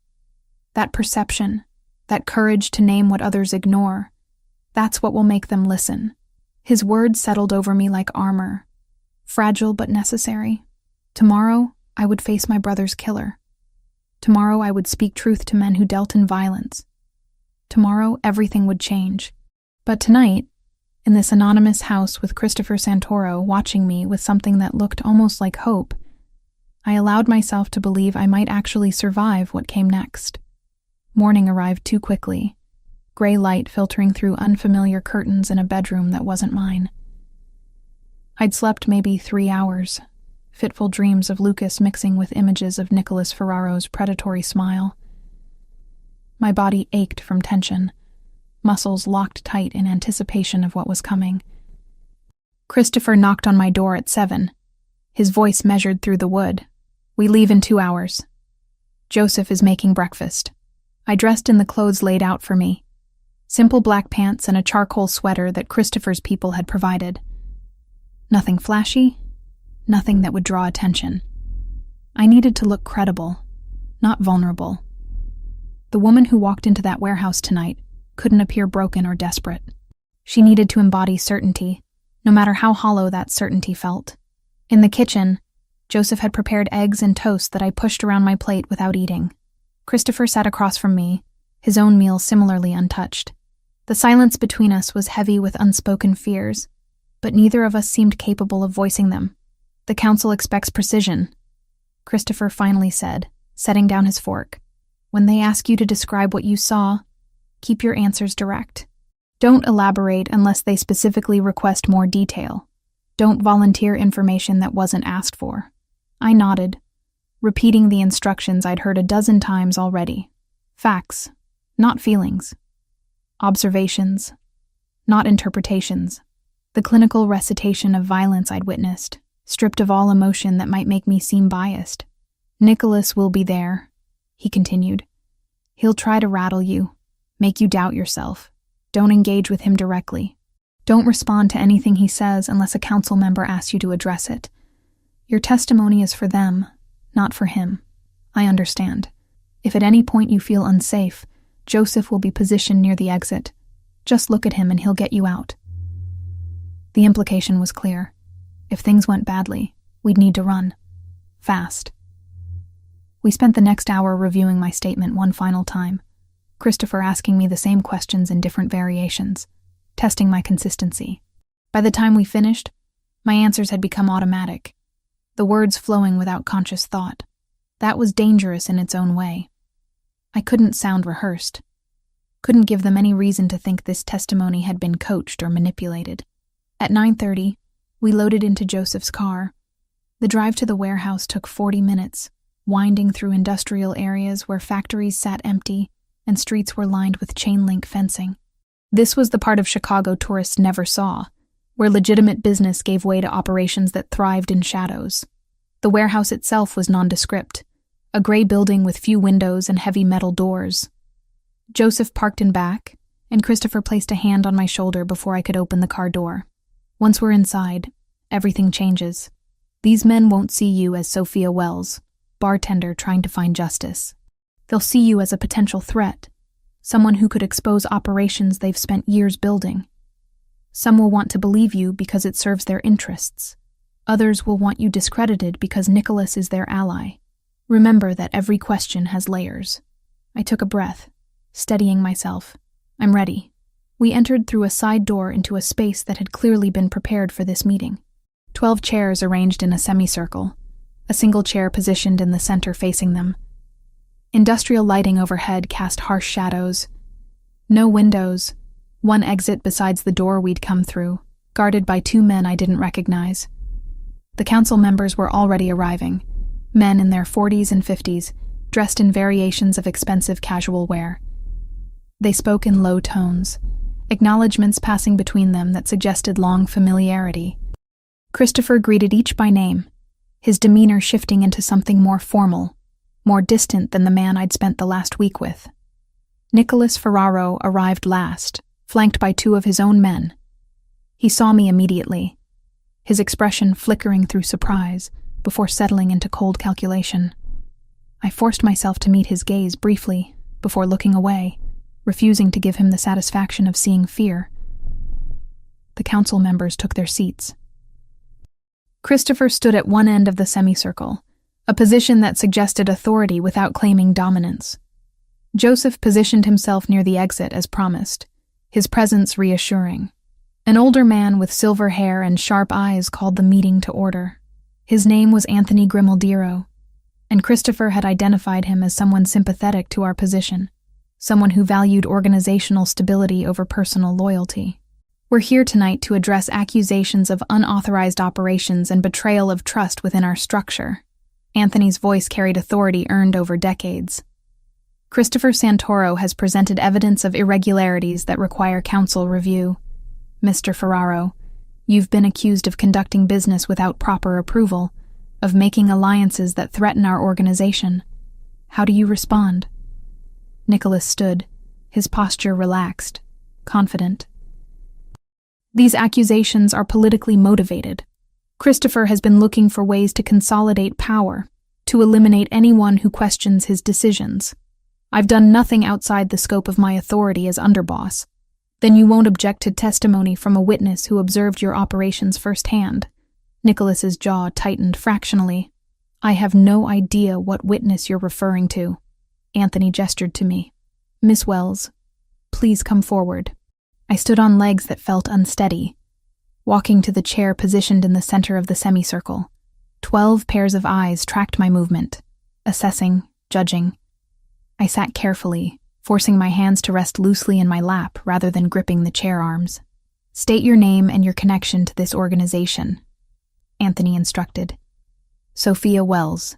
That perception, that courage to name what others ignore, that's what will make them listen. His words settled over me like armor, fragile but necessary. Tomorrow, I would face my brother's killer. Tomorrow, I would speak truth to men who dealt in violence. Tomorrow, everything would change. But tonight, in this anonymous house with Christopher Santoro watching me with something that looked almost like hope, I allowed myself to believe I might actually survive what came next. Morning arrived too quickly, gray light filtering through unfamiliar curtains in a bedroom that wasn't mine. I'd slept maybe 3 hours, fitful dreams of Lucas mixing with images of Nicholas Ferraro's predatory smile. My body ached from tension, muscles locked tight in anticipation of what was coming. Christopher knocked on my door at 7. His voice measured through the wood. We leave in 2 hours. Joseph is making breakfast. I dressed in the clothes laid out for me. Simple black pants and a charcoal sweater that Christopher's people had provided. Nothing flashy, nothing that would draw attention. I needed to look credible, not vulnerable. The woman who walked into that warehouse tonight couldn't appear broken or desperate. She needed to embody certainty, no matter how hollow that certainty felt. In the kitchen, Joseph had prepared eggs and toast that I pushed around my plate without eating. Christopher sat across from me, his own meal similarly untouched. The silence between us was heavy with unspoken fears, but neither of us seemed capable of voicing them. The council expects precision, Christopher finally said, setting down his fork. When they ask you to describe what you saw, keep your answers direct. Don't elaborate unless they specifically request more detail. Don't volunteer information that wasn't asked for. I nodded, repeating the instructions I'd heard a dozen times already. Facts, not feelings. Observations, not interpretations. The clinical recitation of violence I'd witnessed, stripped of all emotion that might make me seem biased. Nicholas will be there, he continued. He'll try to rattle you, make you doubt yourself. Don't engage with him directly. Don't respond to anything he says unless a council member asks you to address it. Your testimony is for them, not for him. I understand. If at any point you feel unsafe, Joseph will be positioned near the exit. Just look at him and he'll get you out. The implication was clear. If things went badly, we'd need to run. fast. We spent the next hour reviewing my statement one final time, Christopher asking me the same questions in different variations, testing my consistency. By the time we finished, my answers had become automatic, the words flowing without conscious thought. That was dangerous in its own way. I couldn't sound rehearsed, couldn't give them any reason to think this testimony had been coached or manipulated. At 9:30, we loaded into Joseph's car. The drive to the warehouse took 40 minutes, winding through industrial areas where factories sat empty and streets were lined with chain-link fencing. This was the part of Chicago tourists never saw, where legitimate business gave way to operations that thrived in shadows. The warehouse itself was nondescript, a gray building with few windows and heavy metal doors. Joseph parked in back, and Christopher placed a hand on my shoulder before I could open the car door. Once we're inside, everything changes. These men won't see you as Sophia Wells, bartender trying to find justice. They'll see you as a potential threat, someone who could expose operations they've spent years building. Some will want to believe you because it serves their interests. Others will want you discredited because Nicholas is their ally. Remember that every question has layers. I took a breath, steadying myself. I'm ready. We entered through a side door into a space that had clearly been prepared for this meeting. 12 chairs arranged in a semicircle, a single chair positioned in the center facing them. Industrial lighting overhead cast harsh shadows. No windows, one exit besides the door we'd come through, guarded by 2 men I didn't recognize. The council members were already arriving, men in their 40s and 50s, dressed in variations of expensive casual wear. They spoke in low tones, acknowledgments passing between them that suggested long familiarity. Christopher greeted each by name, his demeanor shifting into something more formal, more distant than the man I'd spent the last week with. Nicholas Ferraro arrived last, flanked by 2 of his own men. He saw me immediately, his expression flickering through surprise before settling into cold calculation. I forced myself to meet his gaze briefly before looking away, refusing to give him the satisfaction of seeing fear. The council members took their seats. Christopher stood at one end of the semicircle, a position that suggested authority without claiming dominance. Joseph positioned himself near the exit as promised, his presence reassuring. An older man with silver hair and sharp eyes called the meeting to order. His name was Anthony Grimaldiro, and Christopher had identified him as someone sympathetic to our position, someone who valued organizational stability over personal loyalty. We're here tonight to address accusations of unauthorized operations and betrayal of trust within our structure. Anthony's voice carried authority earned over decades. Christopher Santoro has presented evidence of irregularities that require council review. Mr. Ferraro, you've been accused of conducting business without proper approval, of making alliances that threaten our organization. How do you respond? Nicholas stood, his posture relaxed, confident. These accusations are politically motivated. Christopher has been looking for ways to consolidate power, to eliminate anyone who questions his decisions. I've done nothing outside the scope of my authority as underboss. Then you won't object to testimony from a witness who observed your operations firsthand. Nicholas's jaw tightened fractionally. I have no idea what witness you're referring to. Anthony gestured to me. Miss Wells, please come forward. I stood on legs that felt unsteady, walking to the chair positioned in the center of the semicircle. 12 pairs of eyes tracked my movement, assessing, judging. I sat carefully, forcing my hands to rest loosely in my lap rather than gripping the chair arms. State your name and your connection to this organization, Anthony instructed. Sophia Wells.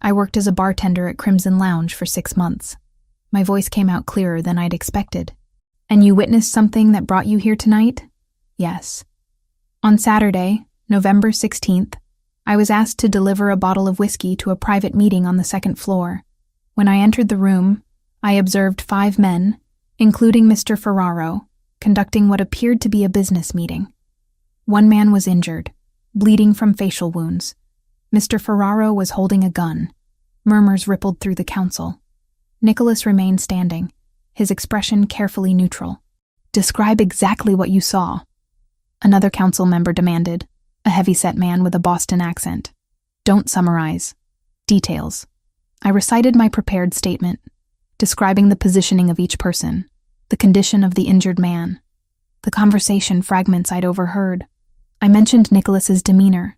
I worked as a bartender at Crimson Lounge for 6 months. My voice came out clearer than I'd expected. And you witnessed something that brought you here tonight? Yes. On Saturday, November 16th, I was asked to deliver a bottle of whiskey to a private meeting on the 2nd floor. When I entered the room, I observed 5 men, including Mr. Ferraro, conducting what appeared to be a business meeting. One man was injured, bleeding from facial wounds. Mr. Ferraro was holding a gun. Murmurs rippled through the council. Nicholas remained standing, his expression carefully neutral. Describe exactly what you saw, another council member demanded, a heavy-set man with a Boston accent. Don't summarize. Details. I recited my prepared statement, describing the positioning of each person, the condition of the injured man, the conversation fragments I'd overheard. I mentioned Nicholas's demeanor,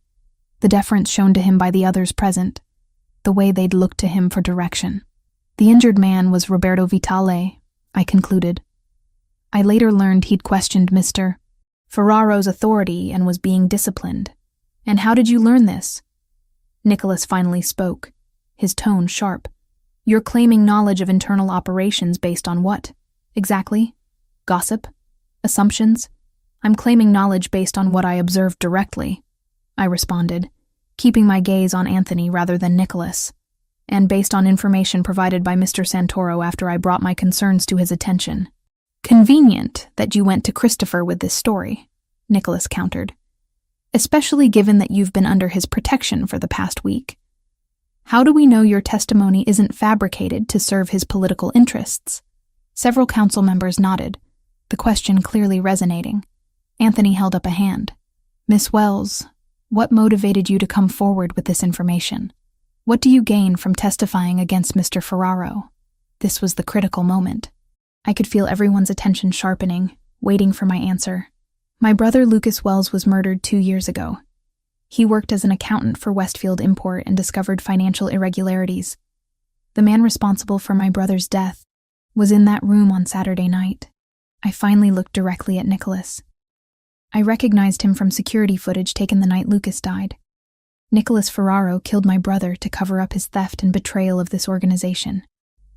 the deference shown to him by the others present, the way they'd looked to him for direction. The injured man was Roberto Vitale, I concluded. I later learned he'd questioned Mr. Ferraro's authority and was being disciplined. And how did you learn this? Nicholas finally spoke, his tone sharp. You're claiming knowledge of internal operations based on what? Exactly? Gossip? Assumptions? I'm claiming knowledge based on what I observed directly, I responded, keeping my gaze on Anthony rather than Nicholas, and based on information provided by Mr. Santoro after I brought my concerns to his attention. Convenient that you went to Christopher with this story, Nicholas countered, especially given that you've been under his protection for the past week. How do we know your testimony isn't fabricated to serve his political interests? Several council members nodded, the question clearly resonating. Anthony held up a hand. Miss Wells, what motivated you to come forward with this information? What do you gain from testifying against Mr. Ferraro? This was the critical moment. I could feel everyone's attention sharpening, waiting for my answer. My brother Lucas Wells was murdered 2 years ago. He worked as an accountant for Westfield Import and discovered financial irregularities. The man responsible for my brother's death was in that room on Saturday night. I finally looked directly at Nicholas. I recognized him from security footage taken the night Lucas died. Nicholas Ferraro killed my brother to cover up his theft and betrayal of this organization.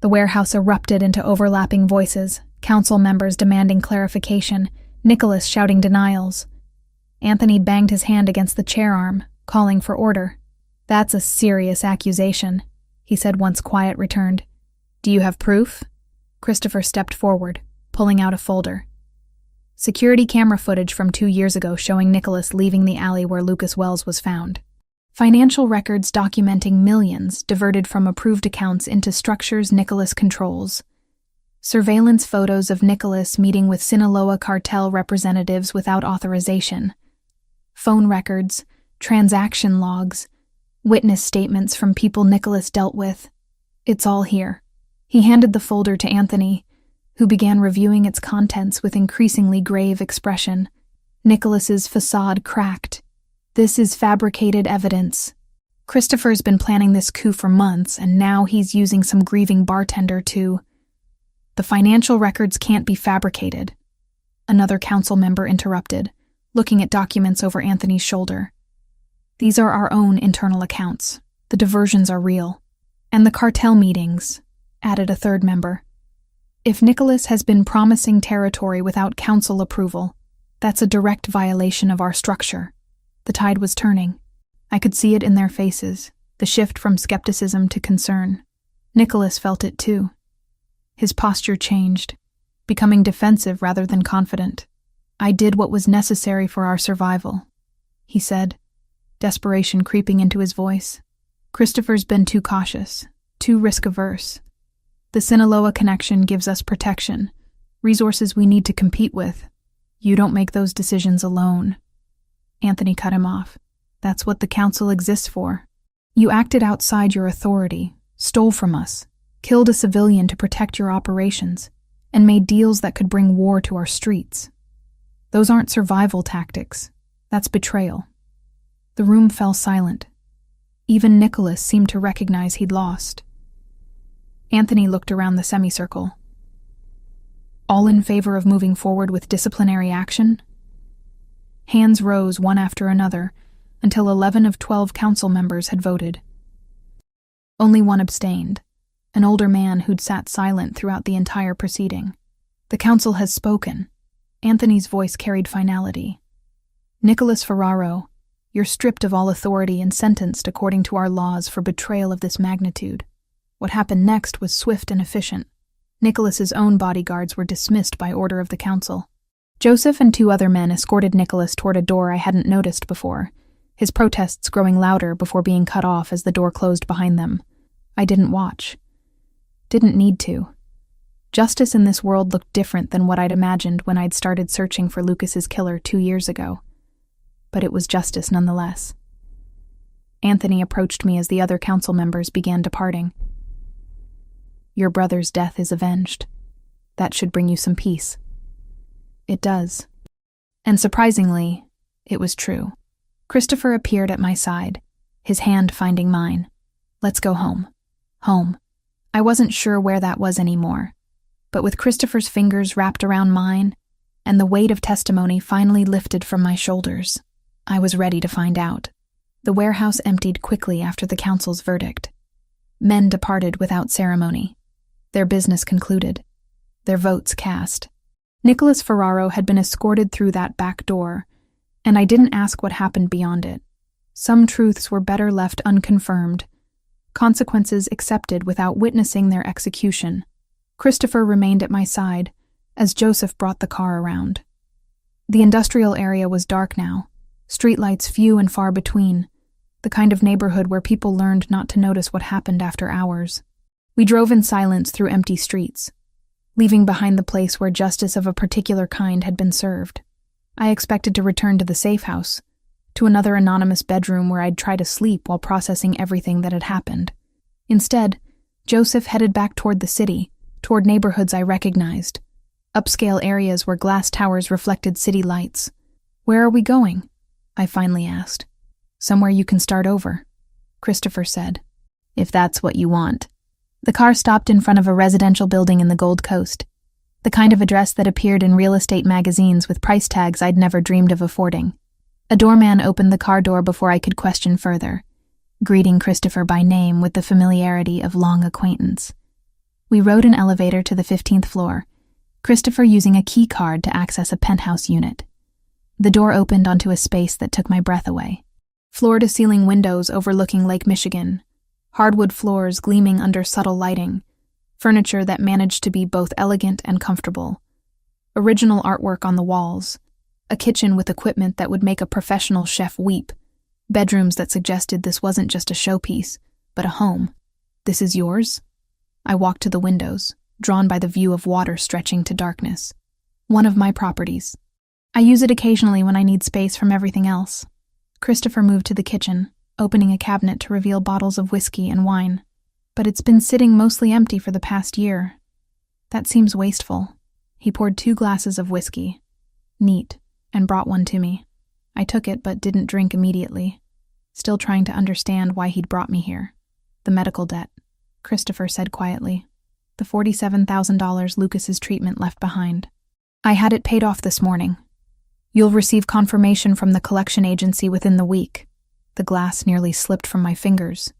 The warehouse erupted into overlapping voices, council members demanding clarification, Nicholas shouting denials. Anthony banged his hand against the chair arm, calling for order. That's a serious accusation, he said once quiet returned. Do you have proof? Christopher stepped forward, pulling out a folder. Security camera footage from 2 years ago showing Nicholas leaving the alley where Lucas Wells was found. Financial records documenting millions diverted from approved accounts into structures Nicholas controls. Surveillance photos of Nicholas meeting with Sinaloa cartel representatives without authorization. Phone records, transaction logs, witness statements from people Nicholas dealt with. It's all here. He handed the folder to Anthony, who began reviewing its contents with increasingly grave expression. Nicholas's facade cracked. This is fabricated evidence. Christopher's been planning this coup for months, and now he's using some grieving bartender to... The financial records can't be fabricated. Another council member interrupted, looking at documents over Anthony's shoulder. These are our own internal accounts. The diversions are real. And the cartel meetings, added a third member. If Nicholas has been promising territory without council approval, that's a direct violation of our structure. The tide was turning. I could see it in their faces, the shift from skepticism to concern. Nicholas felt it too. His posture changed, becoming defensive rather than confident. I did what was necessary for our survival, he said, desperation creeping into his voice. Christopher's been too cautious, too risk-averse. The Sinaloa connection gives us protection, resources we need to compete with. You don't make those decisions alone. Anthony cut him off. That's what the council exists for. You acted outside your authority, stole from us, killed a civilian to protect your operations, and made deals that could bring war to our streets. Those aren't survival tactics. That's betrayal. The room fell silent. Even Nicholas seemed to recognize he'd lost. Anthony looked around the semicircle. All in favor of moving forward with disciplinary action? Hands rose one after another until 11 of 12 council members had voted. Only one abstained, an older man who'd sat silent throughout the entire proceeding. The council has spoken. Anthony's voice carried finality. Nicholas Ferraro, you're stripped of all authority and sentenced according to our laws for betrayal of this magnitude. What happened next was swift and efficient. Nicholas's own bodyguards were dismissed by order of the council. Joseph and 2 other men escorted Nicholas toward a door I hadn't noticed before, his protests growing louder before being cut off as the door closed behind them. I didn't watch. Didn't need to. Justice in this world looked different than what I'd imagined when I'd started searching for Lucas's killer 2 years ago. But it was justice nonetheless. Anthony approached me as the other council members began departing. "Your brother's death is avenged. That should bring you some peace." It does. And surprisingly, it was true. Christopher appeared at my side, his hand finding mine. "Let's go home." Home. I wasn't sure where that was anymore, but with Christopher's fingers wrapped around mine and the weight of testimony finally lifted from my shoulders, I was ready to find out. The warehouse emptied quickly after the council's verdict. Men departed without ceremony. Their business concluded. Their votes cast. Nicholas Ferraro had been escorted through that back door, and I didn't ask what happened beyond it. Some truths were better left unconfirmed, consequences accepted without witnessing their execution. Christopher remained at my side as Joseph brought the car around. The industrial area was dark now, streetlights few and far between, the kind of neighborhood where people learned not to notice what happened after hours. We drove in silence through empty streets, leaving behind the place where justice of a particular kind had been served. I expected to return to the safe house, to another anonymous bedroom where I'd try to sleep while processing everything that had happened. Instead, Joseph headed back toward the city, toward neighborhoods I recognized, upscale areas where glass towers reflected city lights. "Where are we going?" I finally asked. "Somewhere you can start over," Christopher said. "If that's what you want." The car stopped in front of a residential building in the Gold Coast, the kind of address that appeared in real estate magazines with price tags I'd never dreamed of affording. A doorman opened the car door before I could question further, greeting Christopher by name with the familiarity of long acquaintance. We rode an elevator to the 15th floor, Christopher using a key card to access a penthouse unit. The door opened onto a space that took my breath away. Floor-to-ceiling windows overlooking Lake Michigan, hardwood floors gleaming under subtle lighting, furniture that managed to be both elegant and comfortable, original artwork on the walls, a kitchen with equipment that would make a professional chef weep, bedrooms that suggested this wasn't just a showpiece, but a home. "This is yours?" I walked to the windows, drawn by the view of water stretching to darkness. "One of my properties. I use it occasionally when I need space from everything else." Christopher moved to the kitchen, opening a cabinet to reveal bottles of whiskey and wine. "But it's been sitting mostly empty for the past year. That seems wasteful." He poured 2 glasses of whiskey. Neat. And brought one to me. I took it but didn't drink immediately, still trying to understand why he'd brought me here. "The medical debt," Christopher said quietly. "The $47,000 Lucas's treatment left behind. I had it paid off this morning. You'll receive confirmation from the collection agency within the week." The glass nearly slipped from my fingers.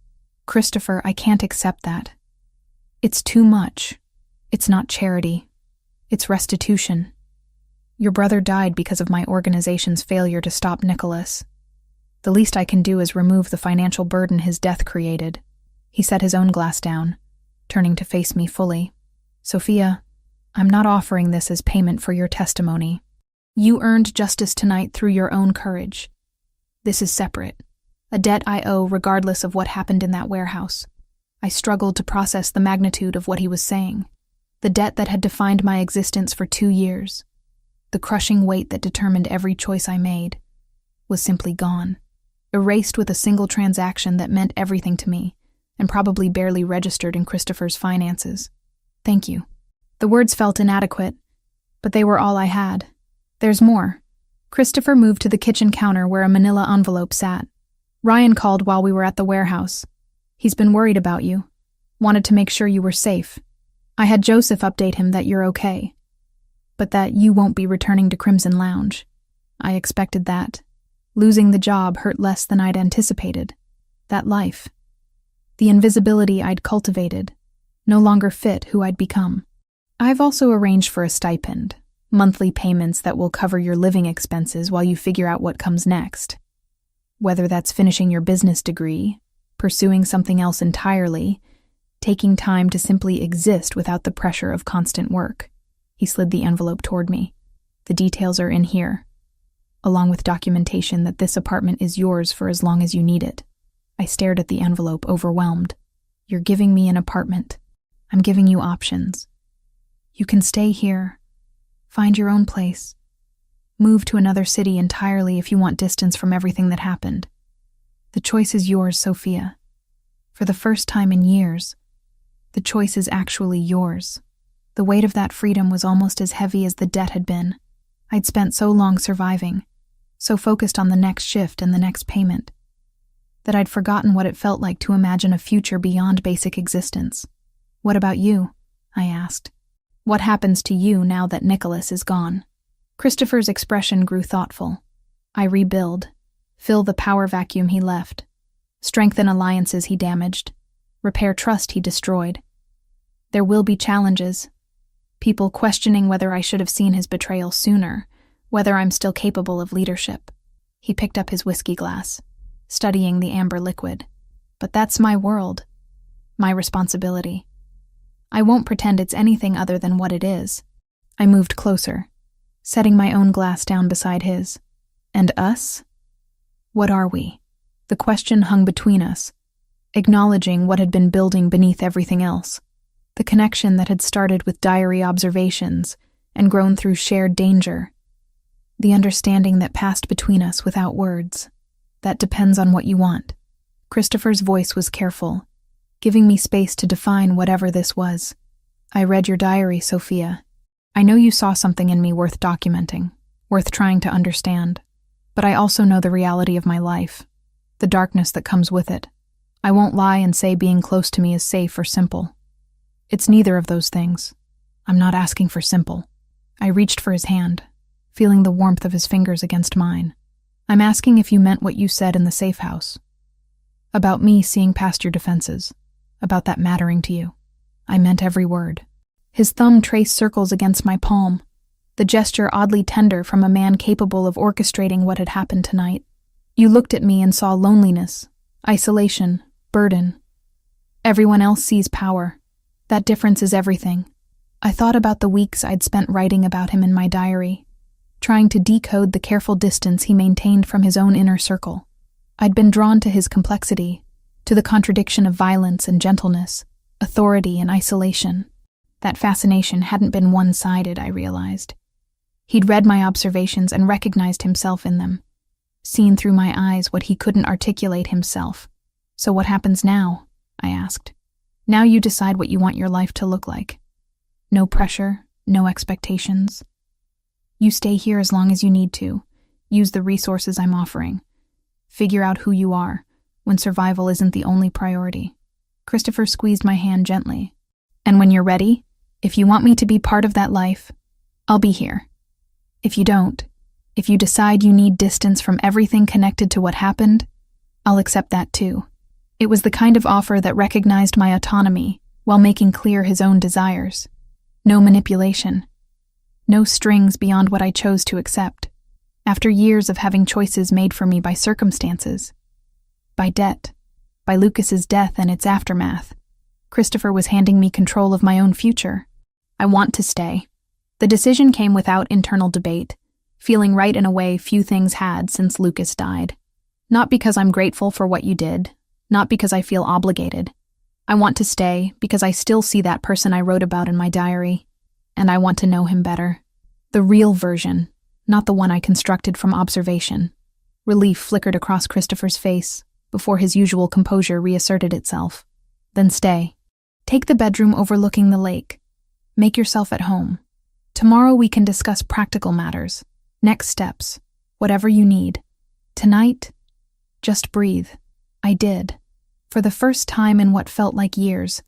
"Christopher, I can't accept that. It's too much. It's not charity. It's restitution. Your brother died because of my organization's failure to stop Nicholas. The least I can do is remove the financial burden his death created." He set his own glass down, turning to face me fully. "Sophia, I'm not offering this as payment for your testimony. You earned justice tonight through your own courage. This is separate, a debt I owe regardless of what happened in that warehouse." I struggled to process the magnitude of what he was saying. The debt that had defined my existence for 2 years. The crushing weight that determined every choice I made was simply gone, erased with a single transaction that meant everything to me and probably barely registered in Christopher's finances. "Thank you." The words felt inadequate, but they were all I had. "There's more." Christopher moved to the kitchen counter where a manila envelope sat. "Ryan called while we were at the warehouse. He's been worried about you. Wanted to make sure you were safe. I had Joseph update him that you're okay, but that you won't be returning to Crimson Lounge. I expected that. Losing the job hurt less than I'd anticipated. That life, the invisibility I'd cultivated, no longer fit who I'd become. I've also arranged for a stipend, monthly payments that will cover your living expenses while you figure out what comes next. Whether that's finishing your business degree, pursuing something else entirely, taking time to simply exist without the pressure of constant work." He slid the envelope toward me. "The details are in here, along with documentation that this apartment is yours for as long as you need it." I stared at the envelope, overwhelmed. "You're giving me an apartment. I'm giving you options. You can stay here, find your own place, move to another city entirely if you want distance from everything that happened. The choice is yours, Sophia. For the first time in years, the choice is actually yours. The weight of that freedom was almost as heavy as the debt had been. I'd spent so long surviving, so focused on the next shift and the next payment, that I'd forgotten what it felt like to imagine a future beyond basic existence. What about you? I asked. What happens to you now that Nicholas is gone? Christopher's expression grew thoughtful. I rebuild, fill the power vacuum he left, strengthen alliances he damaged, repair trust he destroyed. There will be challenges, people questioning whether I should have seen his betrayal sooner, whether I'm still capable of leadership. He picked up his whiskey glass, studying the amber liquid. But that's my world, my responsibility. I won't pretend it's anything other than what it is. I moved closer, setting my own glass down beside his. And us? What are we? The question hung between us, acknowledging what had been building beneath everything else. The connection that had started with diary observations and grown through shared danger. The understanding that passed between us without words. That depends on what you want. Christopher's voice was careful, giving me space to define whatever this was. I read your diary, Sophia. I know you saw something in me worth documenting, worth trying to understand. But I also know the reality of my life, the darkness that comes with it. I won't lie and say being close to me is safe or simple. It's neither of those things. I'm not asking for simple. I reached for his hand, feeling the warmth of his fingers against mine. I'm asking if you meant what you said in the safe house. About me seeing past your defenses. About that mattering to you. I meant every word. His thumb traced circles against my palm, the gesture oddly tender from a man capable of orchestrating what had happened tonight. You looked at me and saw loneliness, isolation, burden. Everyone else sees power. That difference is everything. I thought about the weeks I'd spent writing about him in my diary, trying to decode the careful distance he maintained from his own inner circle. I'd been drawn to his complexity, to the contradiction of violence and gentleness, authority and isolation. That fascination hadn't been one-sided, I realized. He'd read my observations and recognized himself in them, seen through my eyes what he couldn't articulate himself. So what happens now? I asked. Now you decide what you want your life to look like. No pressure, no expectations. You stay here as long as you need to. Use the resources I'm offering. Figure out who you are, when survival isn't the only priority. Christopher squeezed my hand gently. And when you're ready, if you want me to be part of that life, I'll be here. If you don't, if you decide you need distance from everything connected to what happened, I'll accept that too. It was the kind of offer that recognized my autonomy while making clear his own desires. No manipulation. No strings beyond what I chose to accept. After years of having choices made for me by circumstances, by debt, by Lucas's death and its aftermath, Christopher was handing me control of my own future. I want to stay. The decision came without internal debate, feeling right in a way few things had since Lucas died. Not because I'm grateful for what you did, not because I feel obligated. I want to stay because I still see that person I wrote about in my diary, and I want to know him better. The real version, not the one I constructed from observation. Relief flickered across Christopher's face before his usual composure reasserted itself. Then stay. Take the bedroom overlooking the lake. Make yourself at home. Tomorrow we can discuss practical matters, next steps, whatever you need. Tonight, just breathe. I did. For the first time in what felt like years,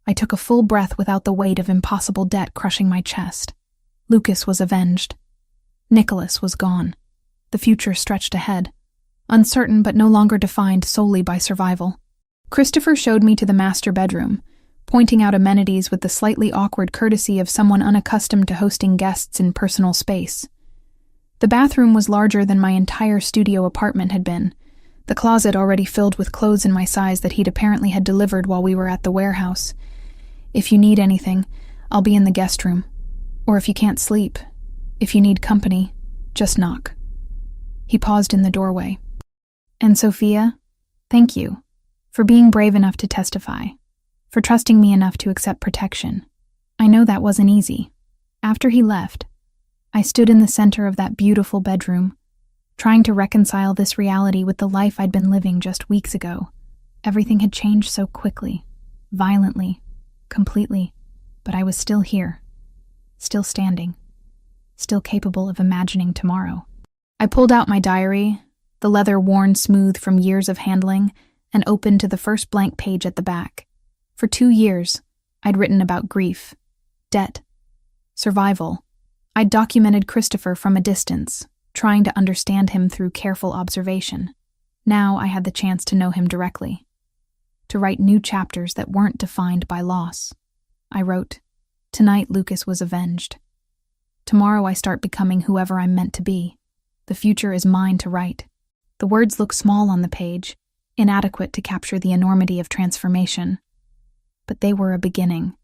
I took a full breath without the weight of impossible debt crushing my chest. Lucas was avenged. Nicholas was gone. The future stretched ahead, uncertain but no longer defined solely by survival. Christopher showed me to the master bedroom, pointing out amenities with the slightly awkward courtesy of someone unaccustomed to hosting guests in personal space. The bathroom was larger than my entire studio apartment had been, the closet already filled with clothes in my size that he'd apparently had delivered while we were at the warehouse. If you need anything, I'll be in the guest room. Or if you can't sleep, if you need company, just knock. He paused in the doorway. And Sophia, thank you for being brave enough to testify, for trusting me enough to accept protection. I know that wasn't easy. After he left, I stood in the center of that beautiful bedroom, trying to reconcile this reality with the life I'd been living just weeks ago. Everything had changed so quickly, violently, completely, but I was still here, still standing, still capable of imagining tomorrow. I pulled out my diary, the leather worn smooth from years of handling, and opened to the first blank page at the back. For 2 years, I'd written about grief, debt, survival. I'd documented Christopher from a distance, trying to understand him through careful observation. Now I had the chance to know him directly, to write new chapters that weren't defined by loss. I wrote, "Tonight Lucas was avenged. Tomorrow I start becoming whoever I'm meant to be. The future is mine to write." The words look small on the page, inadequate to capture the enormity of transformation. But they were a beginning.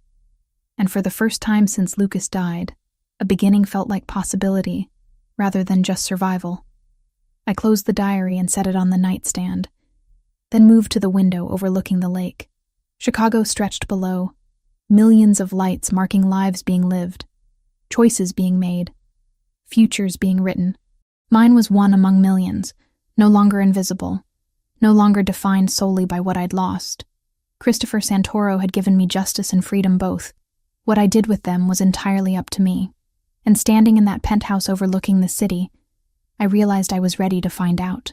And for the first time since Lucas died, a beginning felt like possibility, rather than just survival. I closed the diary and set it on the nightstand, then moved to the window overlooking the lake. Chicago stretched below, millions of lights marking lives being lived, choices being made, futures being written. Mine was one among millions, no longer invisible, no longer defined solely by what I'd lost. Christopher Santoro had given me justice and freedom both. What I did with them was entirely up to me. And standing in that penthouse overlooking the city, I realized I was ready to find out.